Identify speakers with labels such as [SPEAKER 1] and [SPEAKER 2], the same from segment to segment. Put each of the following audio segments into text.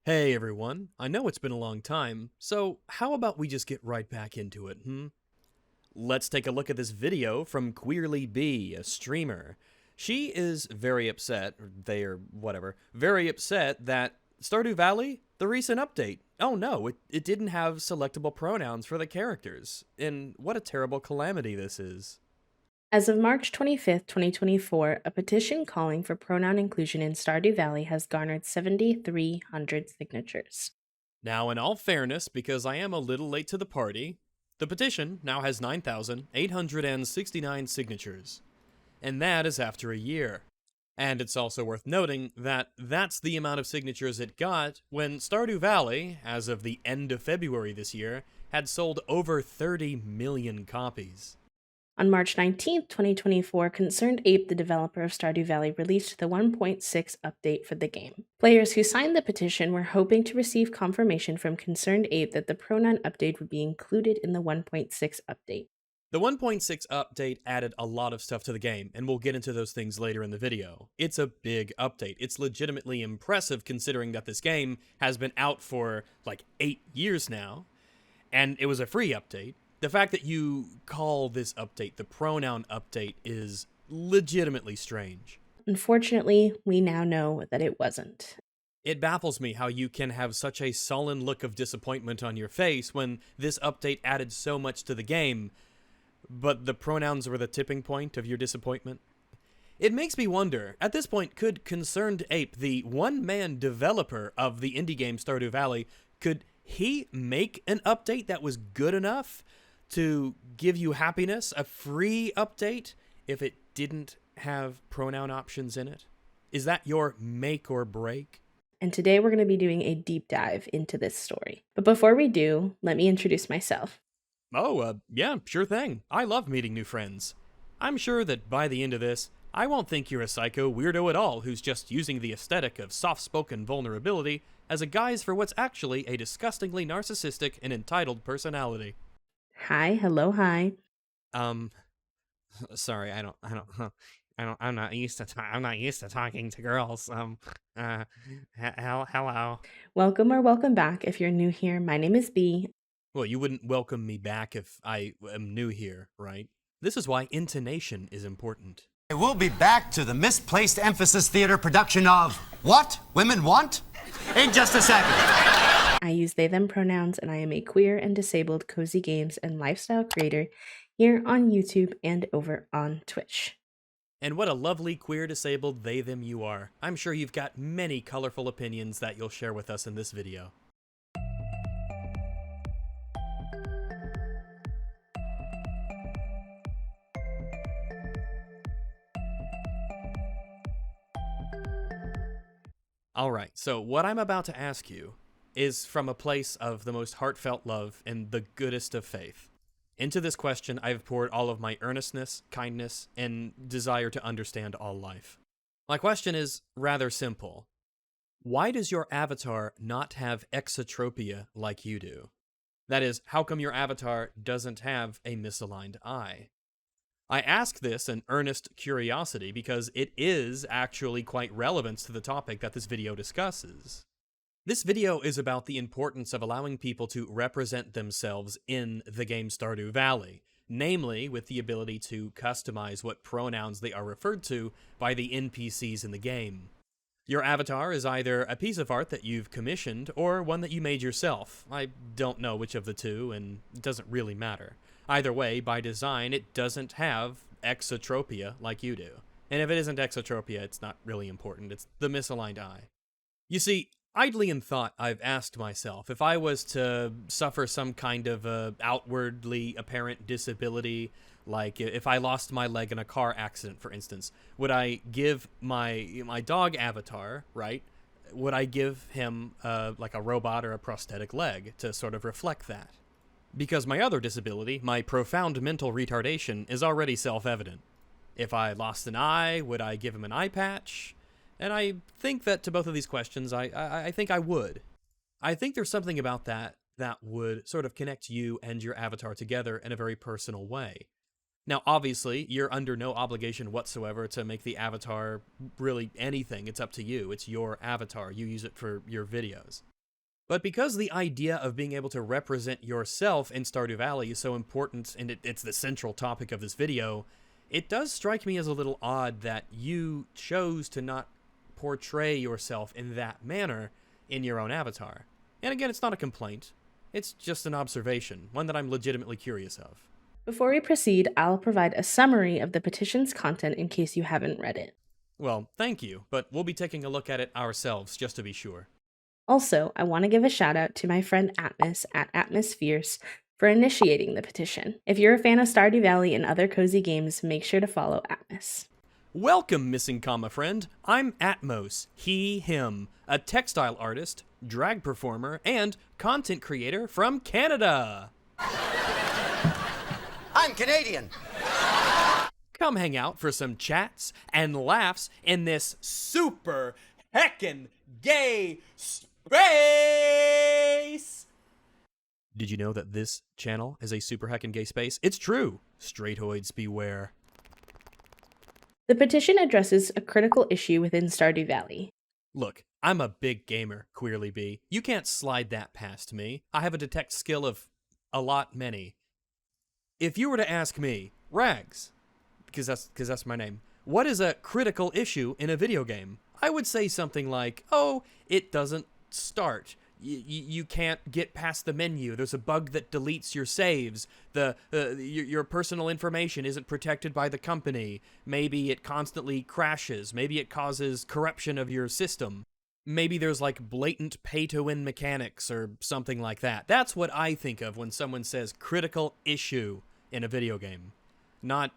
[SPEAKER 1] Hey everyone, I know it's been a long time, so how about we just get right back into it, Let's take a look at this video from Queerly B, a streamer. She is very upset, or they or whatever, very upset that Stardew Valley, the recent update, oh no, it didn't have selectable pronouns for the characters, and what a terrible calamity this is.
[SPEAKER 2] As of March 25th, 2024, a petition calling for pronoun inclusion in Stardew Valley has garnered 7,300 signatures.
[SPEAKER 1] Now, in all fairness, because I am a little late to the party, the petition now has 9,869 signatures. And that is after a year. And it's also worth noting that that's the amount of signatures it got when Stardew Valley, as of the end of February this year, had sold over 30 million copies.
[SPEAKER 2] On March 19th, 2024, Concerned Ape, the developer of Stardew Valley, released the 1.6 update for the game. Players who signed the petition were hoping to receive confirmation from Concerned Ape that the pronoun update would be included in the 1.6 update.
[SPEAKER 1] The 1.6 update added a lot of stuff to the game, and we'll get into those things later in the video. It's a big update. It's legitimately impressive considering that this game has been out for like 8 years now, and it was a free update. The fact that you call this update the pronoun update is legitimately strange.
[SPEAKER 2] Unfortunately, we now know that it wasn't.
[SPEAKER 1] It baffles me how you can have such a sullen look of disappointment on your face when this update added so much to the game, but the pronouns were the tipping point of your disappointment. It makes me wonder, at this point, could Concerned Ape, the one-man developer of the indie game Stardew Valley, could he make an update that was good enough to give you happiness, a free update, if it didn't have pronoun options in it? Is that your make or break?
[SPEAKER 2] And today we're going to be doing a deep dive into this story. But before we do, let me introduce myself.
[SPEAKER 1] Oh, yeah, sure thing. I love meeting new friends. I'm sure that by the end of this, I won't think you're a psycho weirdo at all who's just using the aesthetic of soft-spoken vulnerability as a guise for what's actually a disgustingly narcissistic and entitled personality.
[SPEAKER 2] Hi, hello, hi.
[SPEAKER 1] Sorry, I'm not used to, I'm not used to talking to girls. Hello.
[SPEAKER 2] Welcome or welcome back if you're new here. My name is B.
[SPEAKER 1] Well, you wouldn't welcome me back if I am new here, right? This is why intonation is important.
[SPEAKER 3] We'll be back to the Misplaced Emphasis Theater production of What Women Want in just a second.
[SPEAKER 2] I use they them pronouns, and I am a queer and disabled cozy games and lifestyle creator here on YouTube and over on Twitch.
[SPEAKER 1] And what a lovely queer disabled they them you are. I'm sure you've got many colorful opinions that you'll share with us in this video. Alright, so what I'm about to ask you is from a place of the most heartfelt love and the goodest of faith. Into this question, I've poured all of my earnestness, kindness, and desire to understand all life. My question is rather simple. Why does your avatar not have exotropia like you do? That is, how come your avatar doesn't have a misaligned eye? I ask this in earnest curiosity because it is actually quite relevant to the topic that this video discusses. This video is about the importance of allowing people to represent themselves in the game Stardew Valley, namely with the ability to customize what pronouns they are referred to by the NPCs in the game. Your avatar is either a piece of art that you've commissioned or one that you made yourself. I don't know which of the two, and it doesn't really matter. Either way, by design, it doesn't have exotropia like you do. And if it isn't exotropia, it's not really important. It's the misaligned eye. You see, idly in thought, I've asked myself, if I was to suffer some kind of outwardly apparent disability, like if I lost my leg in a car accident, for instance, would I give my dog avatar, right? Would I give him like a robot or a prosthetic leg to sort of reflect that? Because my other disability, my profound mental retardation, is already self-evident. If I lost an eye, would I give him an eye patch? And I think that to both of these questions, I think I would. I think there's something about that would sort of connect you and your avatar together in a very personal way. Now, obviously, you're under no obligation whatsoever to make the avatar really anything. It's up to you. It's your avatar. You use it for your videos. But because the idea of being able to represent yourself in Stardew Valley is so important, and it's the central topic of this video, it does strike me as a little odd that you chose to not portray yourself in that manner in your own avatar. And again, it's not a complaint. It's just an observation, one that I'm legitimately curious of.
[SPEAKER 2] Before we proceed, I'll provide a summary of the petition's content in case you haven't read it.
[SPEAKER 1] Well, thank you, but we'll be taking a look at it ourselves, just to be sure.
[SPEAKER 2] Also, I want to give a shout out to my friend Atmos at Atmosfierce for initiating the petition. If you're a fan of Stardew Valley and other cozy games, make sure to follow Atmos.
[SPEAKER 1] Welcome, missing comma friend. I'm Atmos, he, him, a textile artist, drag performer, and content creator from Canada.
[SPEAKER 3] I'm Canadian.
[SPEAKER 1] Come hang out for some chats and laughs in this super heckin' gay space! Did you know that this channel is a super heckin' gay space? It's true. Straightoids beware.
[SPEAKER 2] The petition addresses a critical issue within Stardew Valley.
[SPEAKER 1] Look, I'm a big gamer, Queerly Bee. You can't slide that past me. I have a detect skill of a lot many. If you were to ask me, Rags, because that's my name, what is a critical issue in a video game? I would say something like, oh, it doesn't start. You can't get past the menu. There's a bug that deletes your saves. Your personal information isn't protected by the company. Maybe it constantly crashes. Maybe it causes corruption of your system. Maybe there's like blatant pay-to-win mechanics or something like that. That's what I think of when someone says critical issue in a video game. Not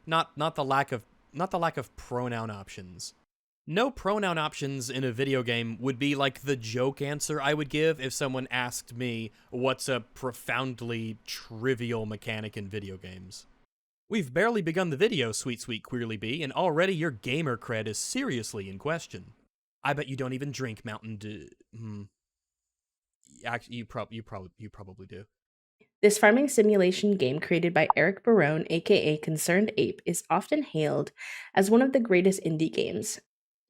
[SPEAKER 1] the lack of pronoun options. No pronoun options in a video game would be like the joke answer I would give if someone asked me what's a profoundly trivial mechanic in video games. We've barely begun the video, sweet Queerly Bee, and already your gamer cred is seriously in question. I bet you don't even drink Mountain Dew. Actually, you probably do.
[SPEAKER 2] This farming simulation game created by Eric Barone, aka Concerned Ape, is often hailed as one of the greatest indie games.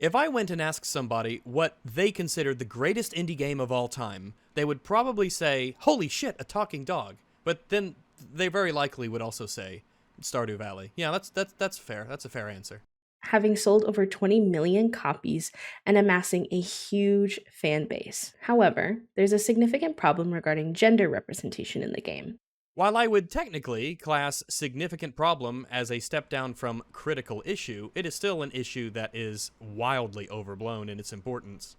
[SPEAKER 1] If I went and asked somebody what they considered the greatest indie game of all time, they would probably say, holy shit, a talking dog. But then they very likely would also say Stardew Valley. Yeah, that's fair. That's a fair answer.
[SPEAKER 2] Having sold over 20 million copies and amassing a huge fan base. However, there's a significant problem regarding gender representation in the game.
[SPEAKER 1] While I would technically class significant problem as a step down from critical issue, it is still an issue that is wildly overblown in its importance.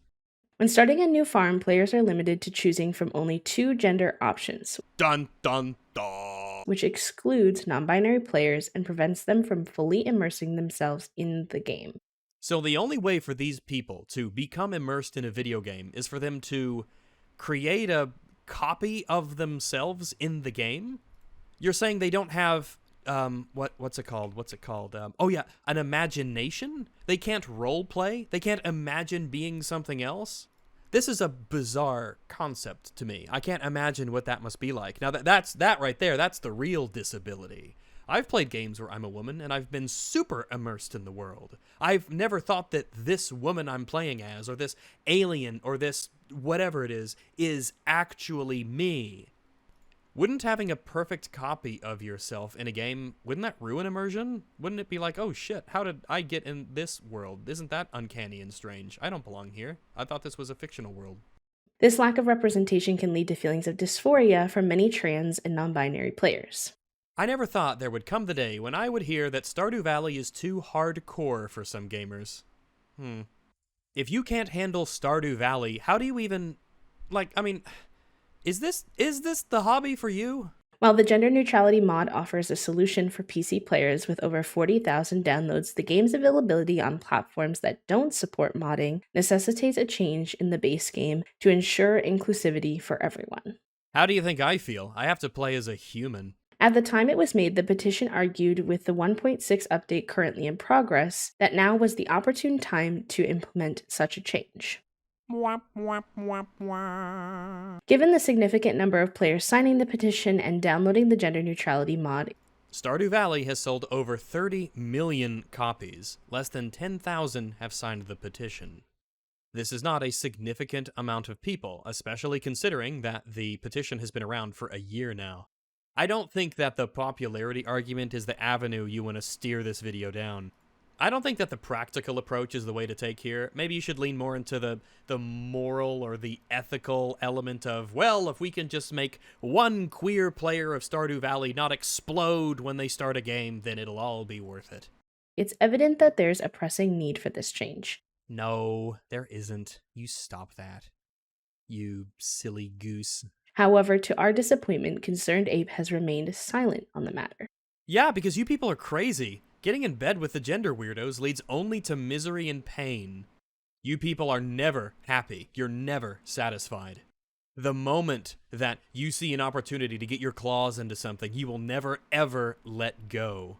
[SPEAKER 2] When starting a new farm, players are limited to choosing from only 2 gender options.
[SPEAKER 1] Dun dun dun!
[SPEAKER 2] Which excludes non-binary players and prevents them from fully immersing themselves in the game.
[SPEAKER 1] So the only way for these people to become immersed in a video game is for them to create a copy of themselves in the game? You're saying they don't have what's it called? An imagination? They can't role play? They can't imagine being something else? This is a bizarre concept to me. I can't imagine what that must be like. Now that's right there, that's the real disability. I've played games where I'm a woman, and I've been super immersed in the world. I've never thought that this woman I'm playing as, or this alien, or this whatever it is actually me. Wouldn't having a perfect copy of yourself in a game, wouldn't that ruin immersion? Wouldn't it be like, oh shit, how did I get in this world? Isn't that uncanny and strange? I don't belong here. I thought this was a fictional world.
[SPEAKER 2] This lack of representation can lead to feelings of dysphoria from many trans and non-binary players.
[SPEAKER 1] I never thought there would come the day when I would hear that Stardew Valley is too hardcore for some gamers. If you can't handle Stardew Valley, how do you even... is this the hobby for you?
[SPEAKER 2] While the gender neutrality mod offers a solution for PC players with over 40,000 downloads, the game's availability on platforms that don't support modding necessitates a change in the base game to ensure inclusivity for everyone.
[SPEAKER 1] How do you think I feel? I have to play as a human.
[SPEAKER 2] At the time it was made, the petition argued with the 1.6 update currently in progress that now was the opportune time to implement such a change. Given the significant number of players signing the petition and downloading the gender neutrality mod,
[SPEAKER 1] Stardew Valley has sold over 30 million copies. Less than 10,000 have signed the petition. This is not a significant amount of people, especially considering that the petition has been around for a year now. I don't think that the popularity argument is the avenue you want to steer this video down. I don't think that the practical approach is the way to take here. Maybe you should lean more into the moral or the ethical element of, well, if we can just make one queer player of Stardew Valley not explode when they start a game, then it'll all be worth it.
[SPEAKER 2] It's evident that there's a pressing need for this change.
[SPEAKER 1] No, there isn't. You stop that. You silly goose.
[SPEAKER 2] However, to our disappointment, Concerned Ape has remained silent on the matter.
[SPEAKER 1] Yeah, because you people are crazy. Getting in bed with the gender weirdos leads only to misery and pain. You people are never happy. You're never satisfied. The moment that you see an opportunity to get your claws into something, you will never, ever let go.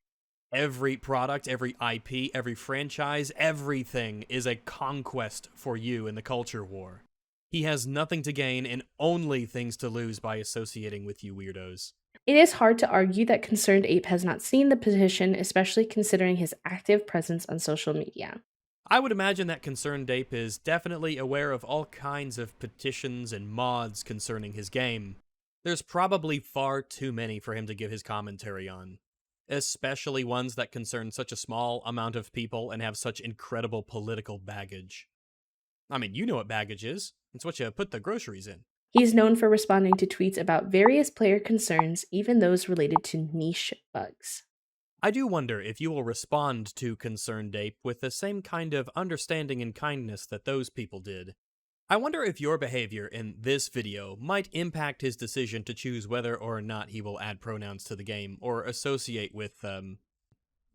[SPEAKER 1] Every product, every IP, every franchise, everything is a conquest for you in the culture war. He has nothing to gain and only things to lose by associating with you weirdos.
[SPEAKER 2] It is hard to argue that Concerned Ape has not seen the petition, especially considering his active presence on social media.
[SPEAKER 1] I would imagine that Concerned Ape is definitely aware of all kinds of petitions and mods concerning his game. There's probably far too many for him to give his commentary on, especially ones that concern such a small amount of people and have such incredible political baggage. I mean, you know what baggage is. It's what you put the groceries in.
[SPEAKER 2] He's known for responding to tweets about various player concerns, even those related to niche bugs.
[SPEAKER 1] I do wonder if you will respond to Concerned Ape with the same kind of understanding and kindness that those people did. I wonder if your behavior in this video might impact his decision to choose whether or not he will add pronouns to the game or associate with,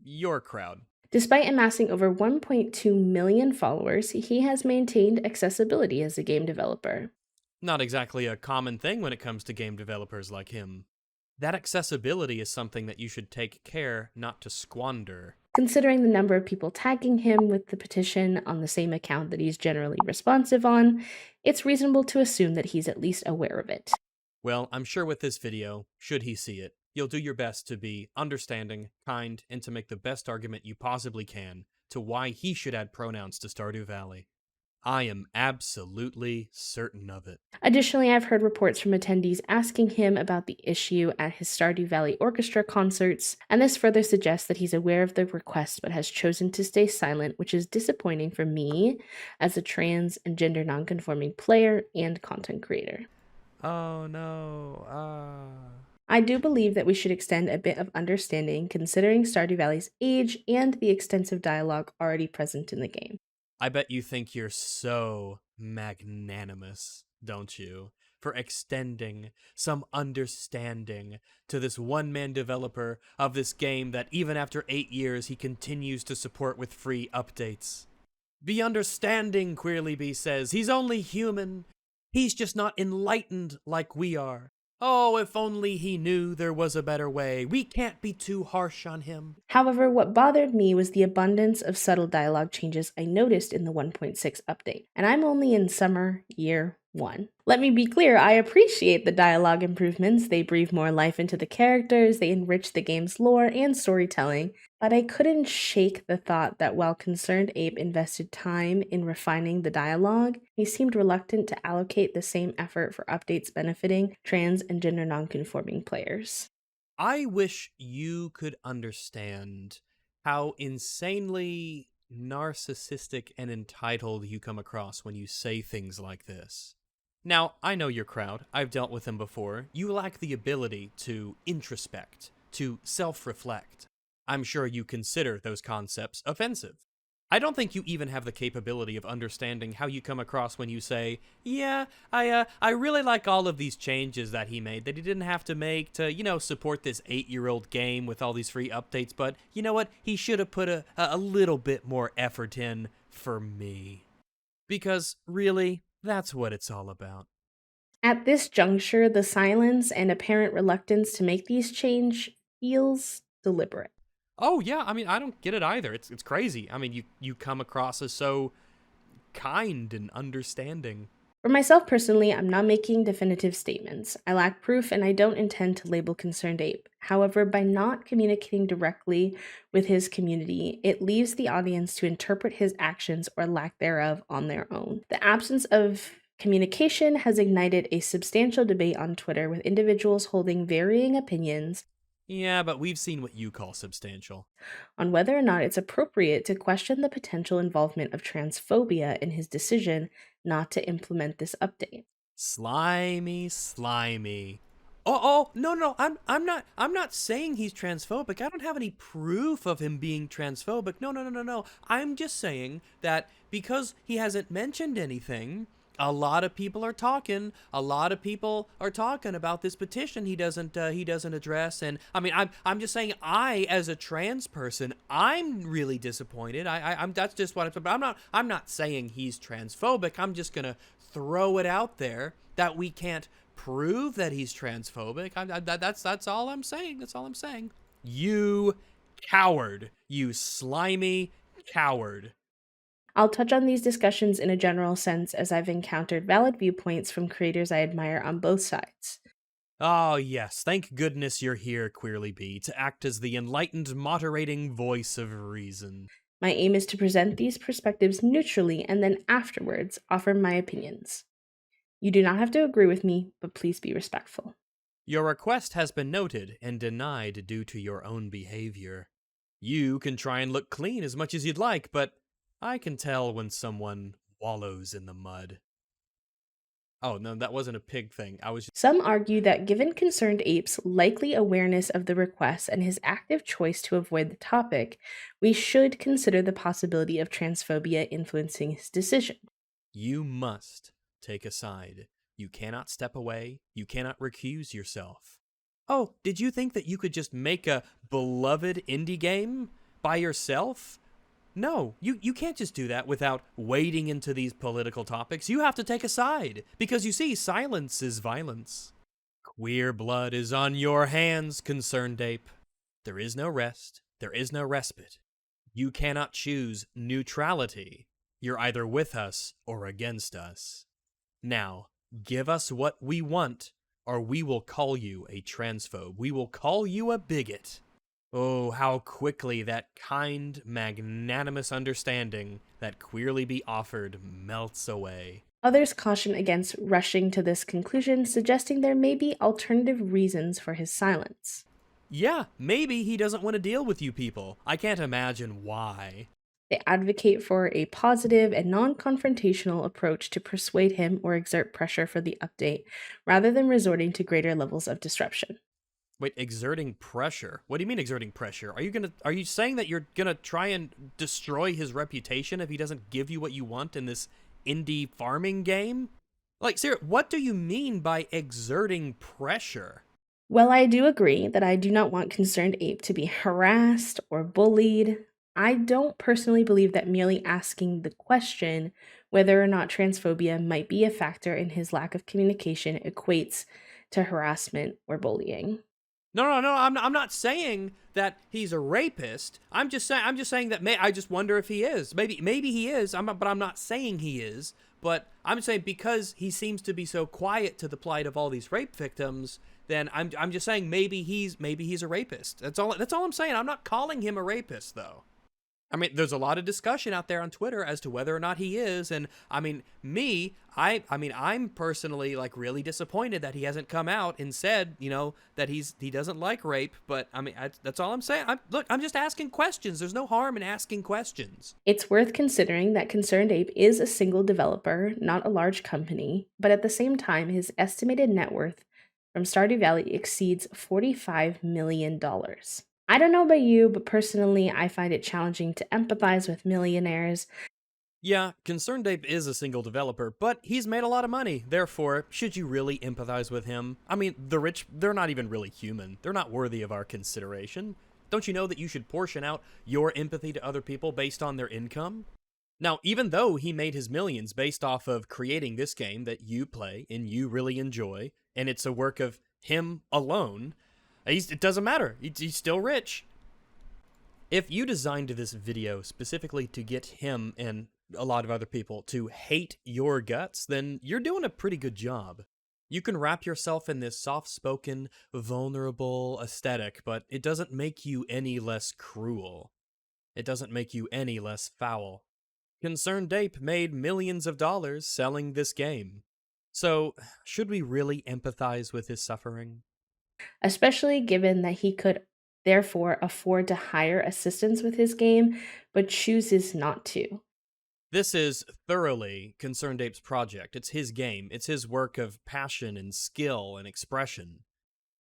[SPEAKER 1] your crowd.
[SPEAKER 2] Despite amassing over 1.2 million followers, he has maintained accessibility as a game developer.
[SPEAKER 1] Not exactly a common thing when it comes to game developers like him. That accessibility is something that you should take care not to squander.
[SPEAKER 2] Considering the number of people tagging him with the petition on the same account that he's generally responsive on, it's reasonable to assume that he's at least aware of it.
[SPEAKER 1] Well, I'm sure with this video, should he see it, you'll do your best to be understanding, kind, and to make the best argument you possibly can to why he should add pronouns to Stardew Valley. I am absolutely certain of it.
[SPEAKER 2] Additionally, I've heard reports from attendees asking him about the issue at his Stardew Valley Orchestra concerts, and this further suggests that he's aware of the request but has chosen to stay silent, which is disappointing for me as a trans and gender nonconforming player and content creator.
[SPEAKER 1] Oh no,
[SPEAKER 2] I do believe that we should extend a bit of understanding considering Stardew Valley's age and the extensive dialogue already present in the game.
[SPEAKER 1] I bet you think you're so magnanimous, don't you, for extending some understanding to this one-man developer of this game that even after 8 years he continues to support with free updates. Be understanding, Queerly says. He's only human. He's just not enlightened like we are. Oh, if only he knew there was a better way. We can't be too harsh on him.
[SPEAKER 2] However, what bothered me was the abundance of subtle dialogue changes I noticed in the 1.6 update, and I'm only in summer year 1. Let me be clear, I appreciate the dialogue improvements. They breathe more life into the characters, they enrich the game's lore and storytelling, but I couldn't shake the thought that while Concerned Ape invested time in refining the dialogue, he seemed reluctant to allocate the same effort for updates benefiting trans and gender nonconforming players.
[SPEAKER 1] I wish you could understand how insanely narcissistic and entitled you come across when you say things like this. Now, I know your crowd. I've dealt with them before. You lack the ability to introspect, to self-reflect. I'm sure you consider those concepts offensive. I don't think you even have the capability of understanding how you come across when you say, yeah, I really like all of these changes that he made, that he didn't have to make to, support this 8-year-old game with all these free updates, but you know what? He should have put a little bit more effort in for me. Because, really, that's what it's all about.
[SPEAKER 2] At this juncture, the silence and apparent reluctance to make these changes feels deliberate.
[SPEAKER 1] Oh, yeah, I mean, I don't get it either. It's crazy. I mean, you come across as so kind and understanding.
[SPEAKER 2] For myself personally, I'm not making definitive statements. I lack proof and I don't intend to label Concerned Ape. However, by not communicating directly with his community, it leaves the audience to interpret his actions or lack thereof on their own. The absence of communication has ignited a substantial debate on Twitter with individuals holding varying opinions.
[SPEAKER 1] Yeah, but we've seen what you call substantial.
[SPEAKER 2] On whether or not it's appropriate to question the potential involvement of transphobia in his decision not to implement this update.
[SPEAKER 1] Slimy. Oh, no, I'm not saying he's transphobic. I don't have any proof of him being transphobic. No. I'm just saying that because he hasn't mentioned anything, a lot of people are talking. A lot of people are talking about this petition he doesn't address. And I mean, I'm just saying, I as a trans person, I'm really disappointed. I'm that's just what I'm not saying he's transphobic. I'm just gonna throw it out there that we can't prove that he's transphobic. That's all I'm saying. That's all I'm saying. You coward. You slimy coward.
[SPEAKER 2] I'll touch on these discussions in a general sense as I've encountered valid viewpoints from creators I admire on both sides.
[SPEAKER 1] Oh, yes. Thank goodness you're here, Queerly B, to act as the enlightened, moderating voice of reason.
[SPEAKER 2] My aim is to present these perspectives neutrally and then afterwards offer my opinions. You do not have to agree with me, but please be respectful.
[SPEAKER 1] Your request has been noted and denied due to your own behavior. You can try and look clean as much as you'd like, but I can tell when someone wallows in the mud. Oh, no, that wasn't a pig thing.
[SPEAKER 2] Some argue that given Concerned Ape's likely awareness of the request and his active choice to avoid the topic, we should consider the possibility of transphobia influencing his decision.
[SPEAKER 1] You must take a side. You cannot step away. You cannot recuse yourself. Oh, did you think that you could just make a beloved indie game by yourself? No, you can't just do that without wading into these political topics. You have to take a side, because you see, silence is violence. Queer blood is on your hands, Concerned Ape. There is no rest. There is no respite. You cannot choose neutrality. You're either with us or against us. Now, give us what we want, or we will call you a transphobe. We will call you a bigot. Oh, how quickly that kind, magnanimous understanding that Queerly be offered melts away.
[SPEAKER 2] Others caution against rushing to this conclusion, suggesting there may be alternative reasons for his silence.
[SPEAKER 1] Yeah, maybe he doesn't want to deal with you people. I can't imagine why.
[SPEAKER 2] They advocate for a positive and non-confrontational approach to persuade him or exert pressure for the update, rather than resorting to greater levels of disruption.
[SPEAKER 1] Wait, exerting pressure? What do you mean exerting pressure? Are you saying that you're gonna try and destroy his reputation if he doesn't give you what you want in this indie farming game? Like, seriously, what do you mean by exerting pressure?
[SPEAKER 2] Well, I do agree that I do not want Concerned Ape to be harassed or bullied. I don't personally believe that merely asking the question whether or not transphobia might be a factor in his lack of communication equates to harassment or bullying.
[SPEAKER 1] No, I'm not saying that he's a rapist. I'm just saying that I just wonder if he is. Maybe he is. But I'm not saying he is. But I'm saying because he seems to be so quiet to the plight of all these rape victims, then I'm just saying maybe he's a rapist. That's all I'm saying. I'm not calling him a rapist though. I mean, there's a lot of discussion out there on Twitter as to whether or not he is, and I mean, I'm personally like really disappointed that he hasn't come out and said, that he doesn't like rape. But I mean, that's all I'm saying. I'm just asking questions. There's no harm in asking questions.
[SPEAKER 2] It's worth considering that Concerned Ape is a single developer, not a large company, but at the same time, his estimated net worth from Stardew Valley exceeds $45 million. I don't know about you, but personally, I find it challenging to empathize with millionaires.
[SPEAKER 1] Yeah, Concerned Ape is a single developer, but he's made a lot of money. Therefore, should you really empathize with him? I mean, the rich, they're not even really human. They're not worthy of our consideration. Don't you know that you should portion out your empathy to other people based on their income? Now, even though he made his millions based off of creating this game that you play and you really enjoy, and it's a work of him alone, it doesn't matter. He's still rich. If you designed this video specifically to get him and a lot of other people to hate your guts, then you're doing a pretty good job. You can wrap yourself in this soft-spoken, vulnerable aesthetic, but it doesn't make you any less cruel. It doesn't make you any less foul. Concerned Ape made millions of dollars selling this game. So, should we really empathize with his suffering?
[SPEAKER 2] Especially given that he could therefore afford to hire assistance with his game, but chooses not to.
[SPEAKER 1] This is thoroughly Concerned Ape's project. It's his game. It's his work of passion and skill and expression.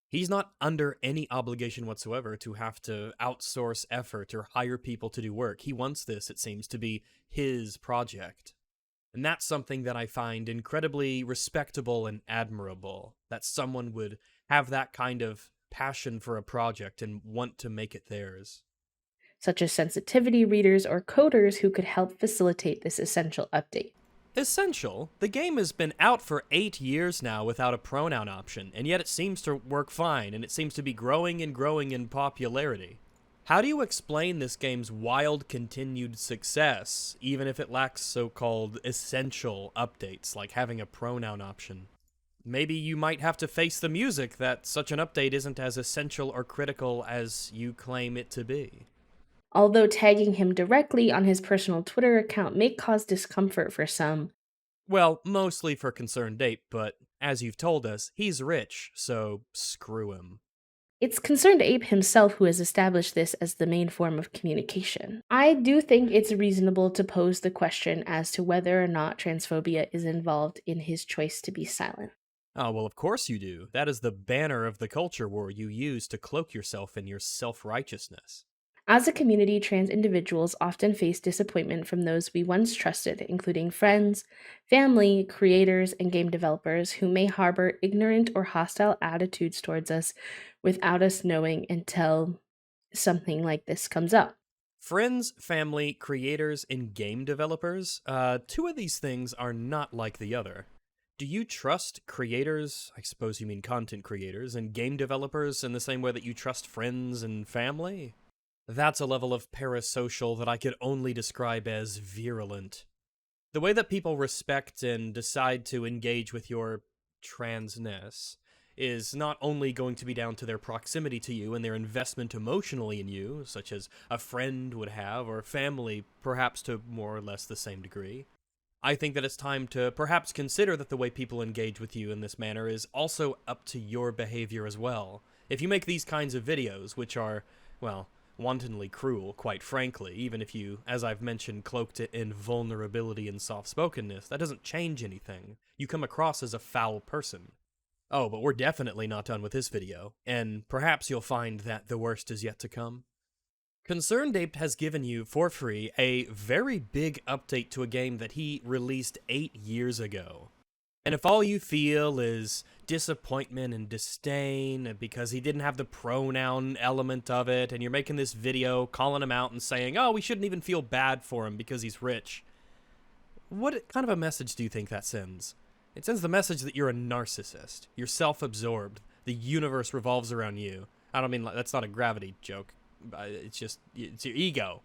[SPEAKER 1] He's not under any obligation whatsoever to have to outsource effort or hire people to do work. He wants this, it seems, to be his project. And that's something that I find incredibly respectable and admirable, that someone would have that kind of passion for a project and want to make it theirs.
[SPEAKER 2] Such as sensitivity readers or coders who could help facilitate this essential update.
[SPEAKER 1] Essential? The game has been out for 8 years now without a pronoun option, and yet it seems to work fine, and it seems to be growing and growing in popularity. How do you explain this game's wild continued success, even if it lacks so-called essential updates, like having a pronoun option? Maybe you might have to face the music that such an update isn't as essential or critical as you claim it to be.
[SPEAKER 2] Although tagging him directly on his personal Twitter account may cause discomfort for some.
[SPEAKER 1] Well, mostly for Concerned Ape, but as you've told us, he's rich, so screw him.
[SPEAKER 2] It's Concerned Ape himself who has established this as the main form of communication. I do think it's reasonable to pose the question as to whether or not transphobia is involved in his choice to be silent.
[SPEAKER 1] Oh, well, of course you do. That is the banner of the culture war you use to cloak yourself in your self-righteousness.
[SPEAKER 2] As a community, trans individuals often face disappointment from those we once trusted, including friends, family, creators, and game developers who may harbor ignorant or hostile attitudes towards us without us knowing until something like this comes up.
[SPEAKER 1] Friends, family, creators, and game developers, two of these things are not like the other. Do you trust creators, I suppose you mean content creators, and game developers in the same way that you trust friends and family? That's a level of parasocial that I could only describe as virulent. The way that people respect and decide to engage with your transness is not only going to be down to their proximity to you and their investment emotionally in you, such as a friend would have, or family perhaps to more or less the same degree. I think that it's time to perhaps consider that the way people engage with you in this manner is also up to your behavior as well. If you make these kinds of videos, which are, well, wantonly cruel, quite frankly, even if you, as I've mentioned, cloaked it in vulnerability and soft-spokenness, that doesn't change anything. You come across as a foul person. Oh, but we're definitely not done with this video, and perhaps you'll find that the worst is yet to come. Concerned Ape has given you, for free, a very big update to a game that he released 8 years ago. And if all you feel is disappointment and disdain because he didn't have the pronoun element of it, and you're making this video calling him out and saying, oh, we shouldn't even feel bad for him because he's rich, what kind of a message do you think that sends? It sends the message that you're a narcissist. You're self-absorbed. The universe revolves around you. I don't mean, that's not a gravity joke. It's your ego.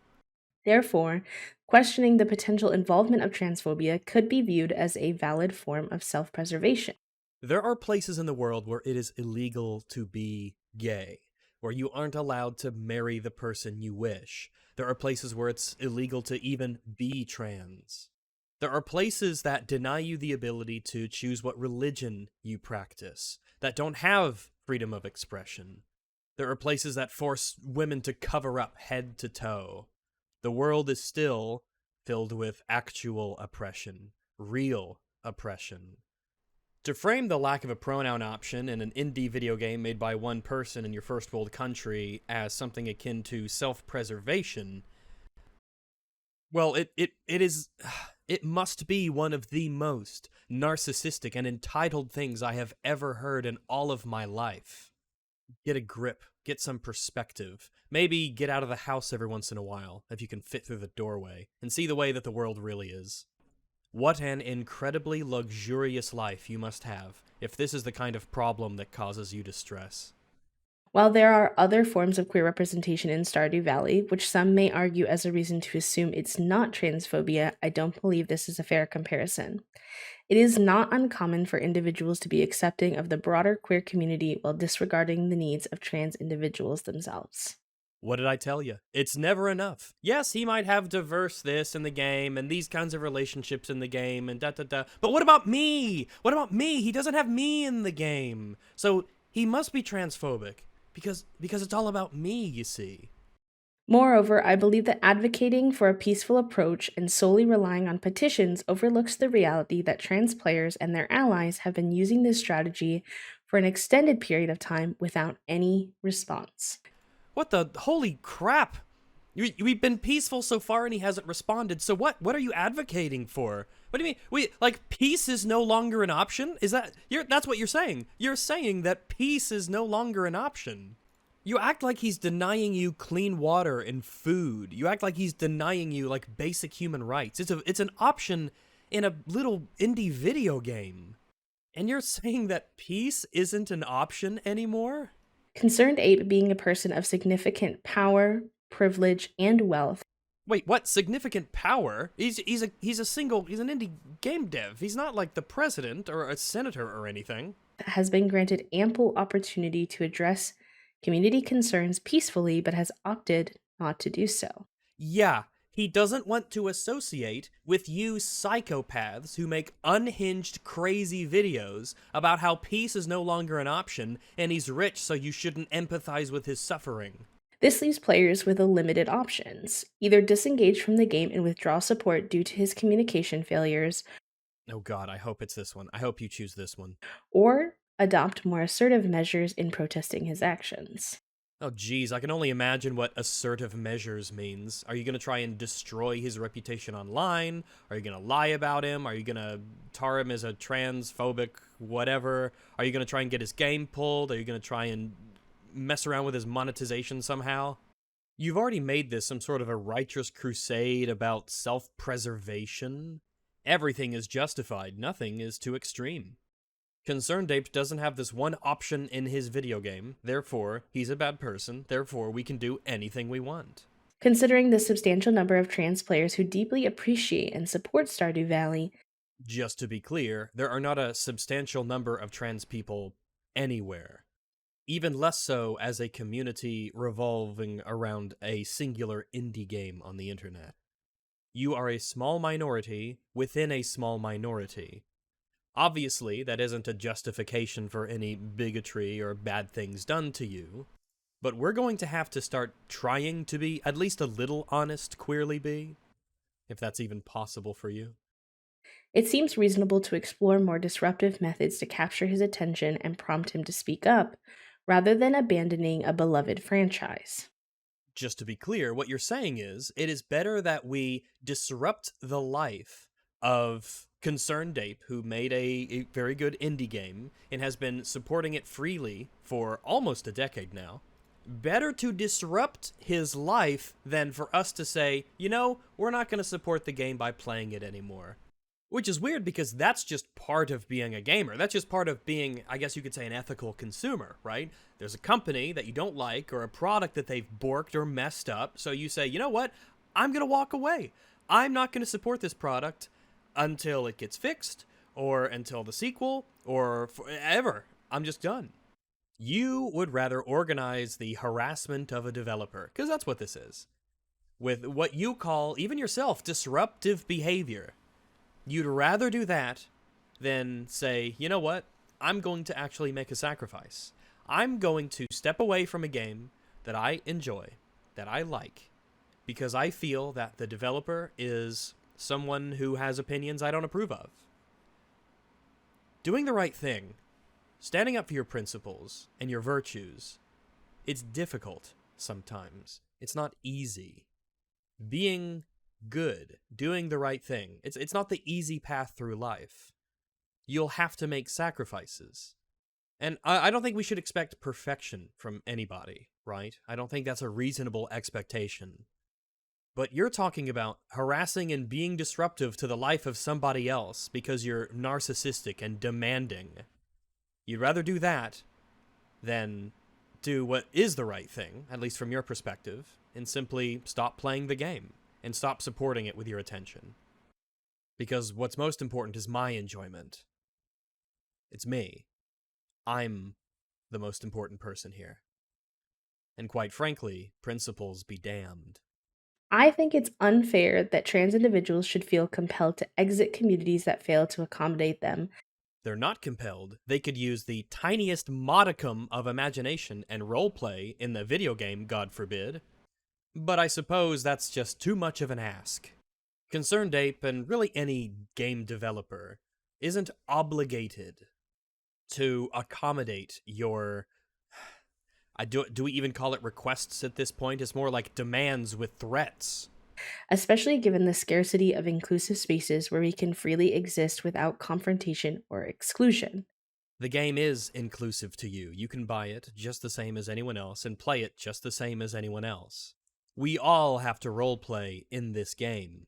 [SPEAKER 2] Therefore, questioning the potential involvement of transphobia could be viewed as a valid form of self-preservation.
[SPEAKER 1] There are places in the world where it is illegal to be gay, where you aren't allowed to marry the person you wish. There are places where it's illegal to even be trans. There are places that deny you the ability to choose what religion you practice, that don't have freedom of expression. There are places that force women to cover up head to toe. The world is still filled with actual oppression, real oppression. To frame the lack of a pronoun option in an indie video game made by one person in your first world country as something akin to self-preservation, well, it must be one of the most narcissistic and entitled things I have ever heard in all of my life. Get a grip, get some perspective. Maybe get out of the house every once in a while, if you can fit through the doorway, and see the way that the world really is. What an incredibly luxurious life you must have, if this is the kind of problem that causes you distress.
[SPEAKER 2] While there are other forms of queer representation in Stardew Valley, which some may argue as a reason to assume it's not transphobia, I don't believe this is a fair comparison. It is not uncommon for individuals to be accepting of the broader queer community while disregarding the needs of trans individuals themselves.
[SPEAKER 1] What did I tell you? It's never enough. Yes, he might have diverse this in the game and these kinds of relationships in the game and da-da-da. But what about me? What about me? He doesn't have me in the game. So he must be transphobic because it's all about me, you see.
[SPEAKER 2] Moreover, I believe that advocating for a peaceful approach and solely relying on petitions overlooks the reality that trans players and their allies have been using this strategy for an extended period of time without any response.
[SPEAKER 1] What the holy crap? We've been peaceful so far and he hasn't responded. So what are you advocating for? What do you mean? Peace is no longer an option? That's what you're saying. You're saying that peace is no longer an option. You act like he's denying you clean water and food. You act like he's denying you like basic human rights. It's an option in a little indie video game. And you're saying that peace isn't an option anymore?
[SPEAKER 2] Concerned Ape, being a person of significant power, privilege, and wealth.
[SPEAKER 1] Wait, what? Significant power? He's an indie game dev. He's not like the president or a senator or anything.
[SPEAKER 2] Has been granted ample opportunity to address community concerns peacefully, but has opted not to do so.
[SPEAKER 1] Yeah, he doesn't want to associate with you psychopaths who make unhinged, crazy videos about how peace is no longer an option and he's rich so you shouldn't empathize with his suffering.
[SPEAKER 2] This leaves players with limited options: either disengage from the game and withdraw support due to his communication failures.
[SPEAKER 1] Oh god, I hope it's this one. I hope you choose this one.
[SPEAKER 2] Or adopt more assertive measures in protesting his actions.
[SPEAKER 1] Oh geez, I can only imagine what assertive measures means. Are you going to try and destroy his reputation online? Are you going to lie about him? Are you going to tar him as a transphobic whatever? Are you going to try and get his game pulled? Are you going to try and mess around with his monetization somehow? You've already made this some sort of a righteous crusade about self-preservation. Everything is justified. Nothing is too extreme. Concerned Ape doesn't have this one option in his video game, therefore, he's a bad person, therefore we can do anything we want.
[SPEAKER 2] Considering the substantial number of trans players who deeply appreciate and support Stardew Valley.
[SPEAKER 1] Just to be clear, there are not a substantial number of trans people anywhere. Even less so as a community revolving around a singular indie game on the internet. You are a small minority within a small minority. Obviously, that isn't a justification for any bigotry or bad things done to you, but we're going to have to start trying to be at least a little honest, queerly be, if that's even possible for you.
[SPEAKER 2] It seems reasonable to explore more disruptive methods to capture his attention and prompt him to speak up, rather than abandoning a beloved franchise.
[SPEAKER 1] Just to be clear, what you're saying is, it is better that we disrupt the life of Concerned Ape, who made a very good indie game and has been supporting it freely for almost a decade now. Better to disrupt his life than for us to say, we're not going to support the game by playing it anymore. Which is weird because that's just part of being a gamer. That's just part of being, I guess you could say, an ethical consumer, right? There's a company that you don't like or a product that they've borked or messed up. So you say, you know what? I'm going to walk away. I'm not going to support this product until it gets fixed, or until the sequel, or forever. I'm just done. You would rather organize the harassment of a developer, because that's what this is, with what you call, even yourself, disruptive behavior. You'd rather do that than say, you know what, I'm going to actually make a sacrifice. I'm going to step away from a game that I enjoy, that I like, because I feel that the developer is someone who has opinions I don't approve of. Doing the right thing, standing up for your principles and your virtues, it's difficult sometimes. It's not easy. Being good, doing the right thing, it's not the easy path through life. You'll have to make sacrifices. And I don't think we should expect perfection from anybody, right? I don't think that's a reasonable expectation. But you're talking about harassing and being disruptive to the life of somebody else because you're narcissistic and demanding. You'd rather do that than do what is the right thing, at least from your perspective, and simply stop playing the game and stop supporting it with your attention. Because what's most important is my enjoyment. It's me. I'm the most important person here. And quite frankly, principles be damned.
[SPEAKER 2] I think it's unfair that trans individuals should feel compelled to exit communities that fail to accommodate them.
[SPEAKER 1] They're not compelled. They could use the tiniest modicum of imagination and roleplay in the video game, God forbid. But I suppose that's just too much of an ask. Concerned Ape, and really any game developer, isn't obligated to accommodate your... do we even call it requests at this point? It's more like demands with threats.
[SPEAKER 2] Especially given the scarcity of inclusive spaces where we can freely exist without confrontation or exclusion.
[SPEAKER 1] The game is inclusive to you. You can buy it just the same as anyone else and play it just the same as anyone else. We all have to roleplay in this game.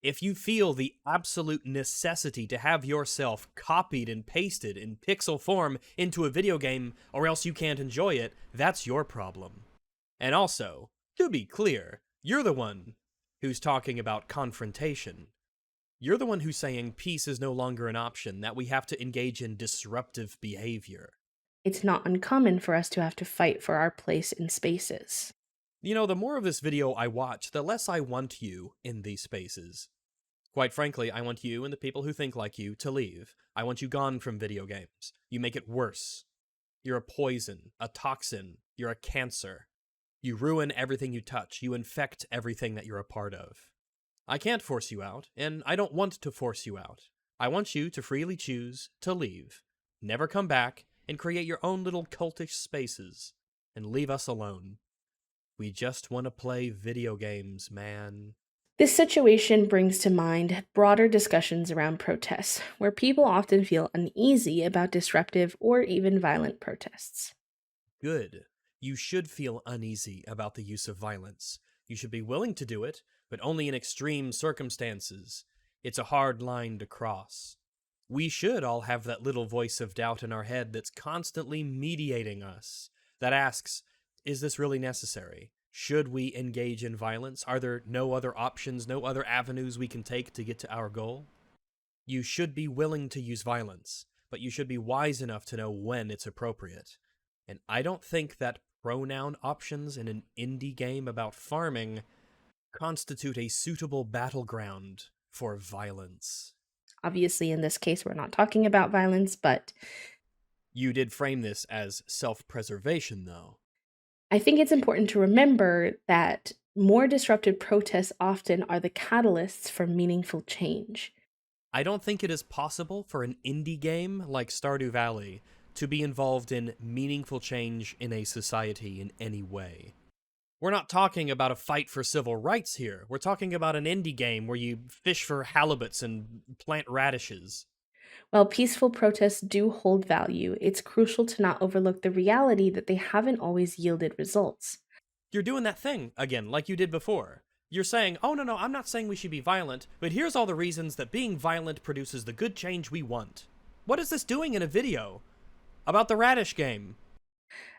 [SPEAKER 1] If you feel the absolute necessity to have yourself copied and pasted in pixel form into a video game, or else you can't enjoy it, that's your problem. And also, to be clear, you're the one who's talking about confrontation. You're the one who's saying peace is no longer an option, that we have to engage in disruptive behavior.
[SPEAKER 2] It's not uncommon for us to have to fight for our place in spaces.
[SPEAKER 1] You know, the more of this video I watch, the less I want you in these spaces. Quite frankly, I want you and the people who think like you to leave. I want you gone from video games. You make it worse. You're a poison, a toxin, you're a cancer. You ruin everything you touch. You infect everything that you're a part of. I can't force you out, and I don't want to force you out. I want you to freely choose to leave, never come back, and create your own little cultish spaces, and leave us alone. We just want to play video games, man.
[SPEAKER 2] This situation brings to mind broader discussions around protests, where people often feel uneasy about disruptive or even violent protests.
[SPEAKER 1] Good. You should feel uneasy about the use of violence. You should be willing to do it, but only in extreme circumstances. It's a hard line to cross. We should all have that little voice of doubt in our head that's constantly mediating us, that asks, is this really necessary? Should we engage in violence? Are there no other options, no other avenues we can take to get to our goal? You should be willing to use violence, but you should be wise enough to know when it's appropriate. And I don't think that pronoun options in an indie game about farming constitute a suitable battleground for violence.
[SPEAKER 2] Obviously, in this case, we're not talking about violence, but...
[SPEAKER 1] You did frame this as self-preservation, though.
[SPEAKER 2] I think it's important to remember that more disruptive protests often are the catalysts for meaningful change.
[SPEAKER 1] I don't think it is possible for an indie game like Stardew Valley to be involved in meaningful change in a society in any way. We're not talking about a fight for civil rights here. We're talking about an indie game where you fish for halibuts and plant radishes.
[SPEAKER 2] While peaceful protests do hold value, it's crucial to not overlook the reality that they haven't always yielded results.
[SPEAKER 1] You're doing that thing again, like you did before. You're saying, oh no, I'm not saying we should be violent, but here's all the reasons that being violent produces the good change we want. What is this doing in a video about the radish game?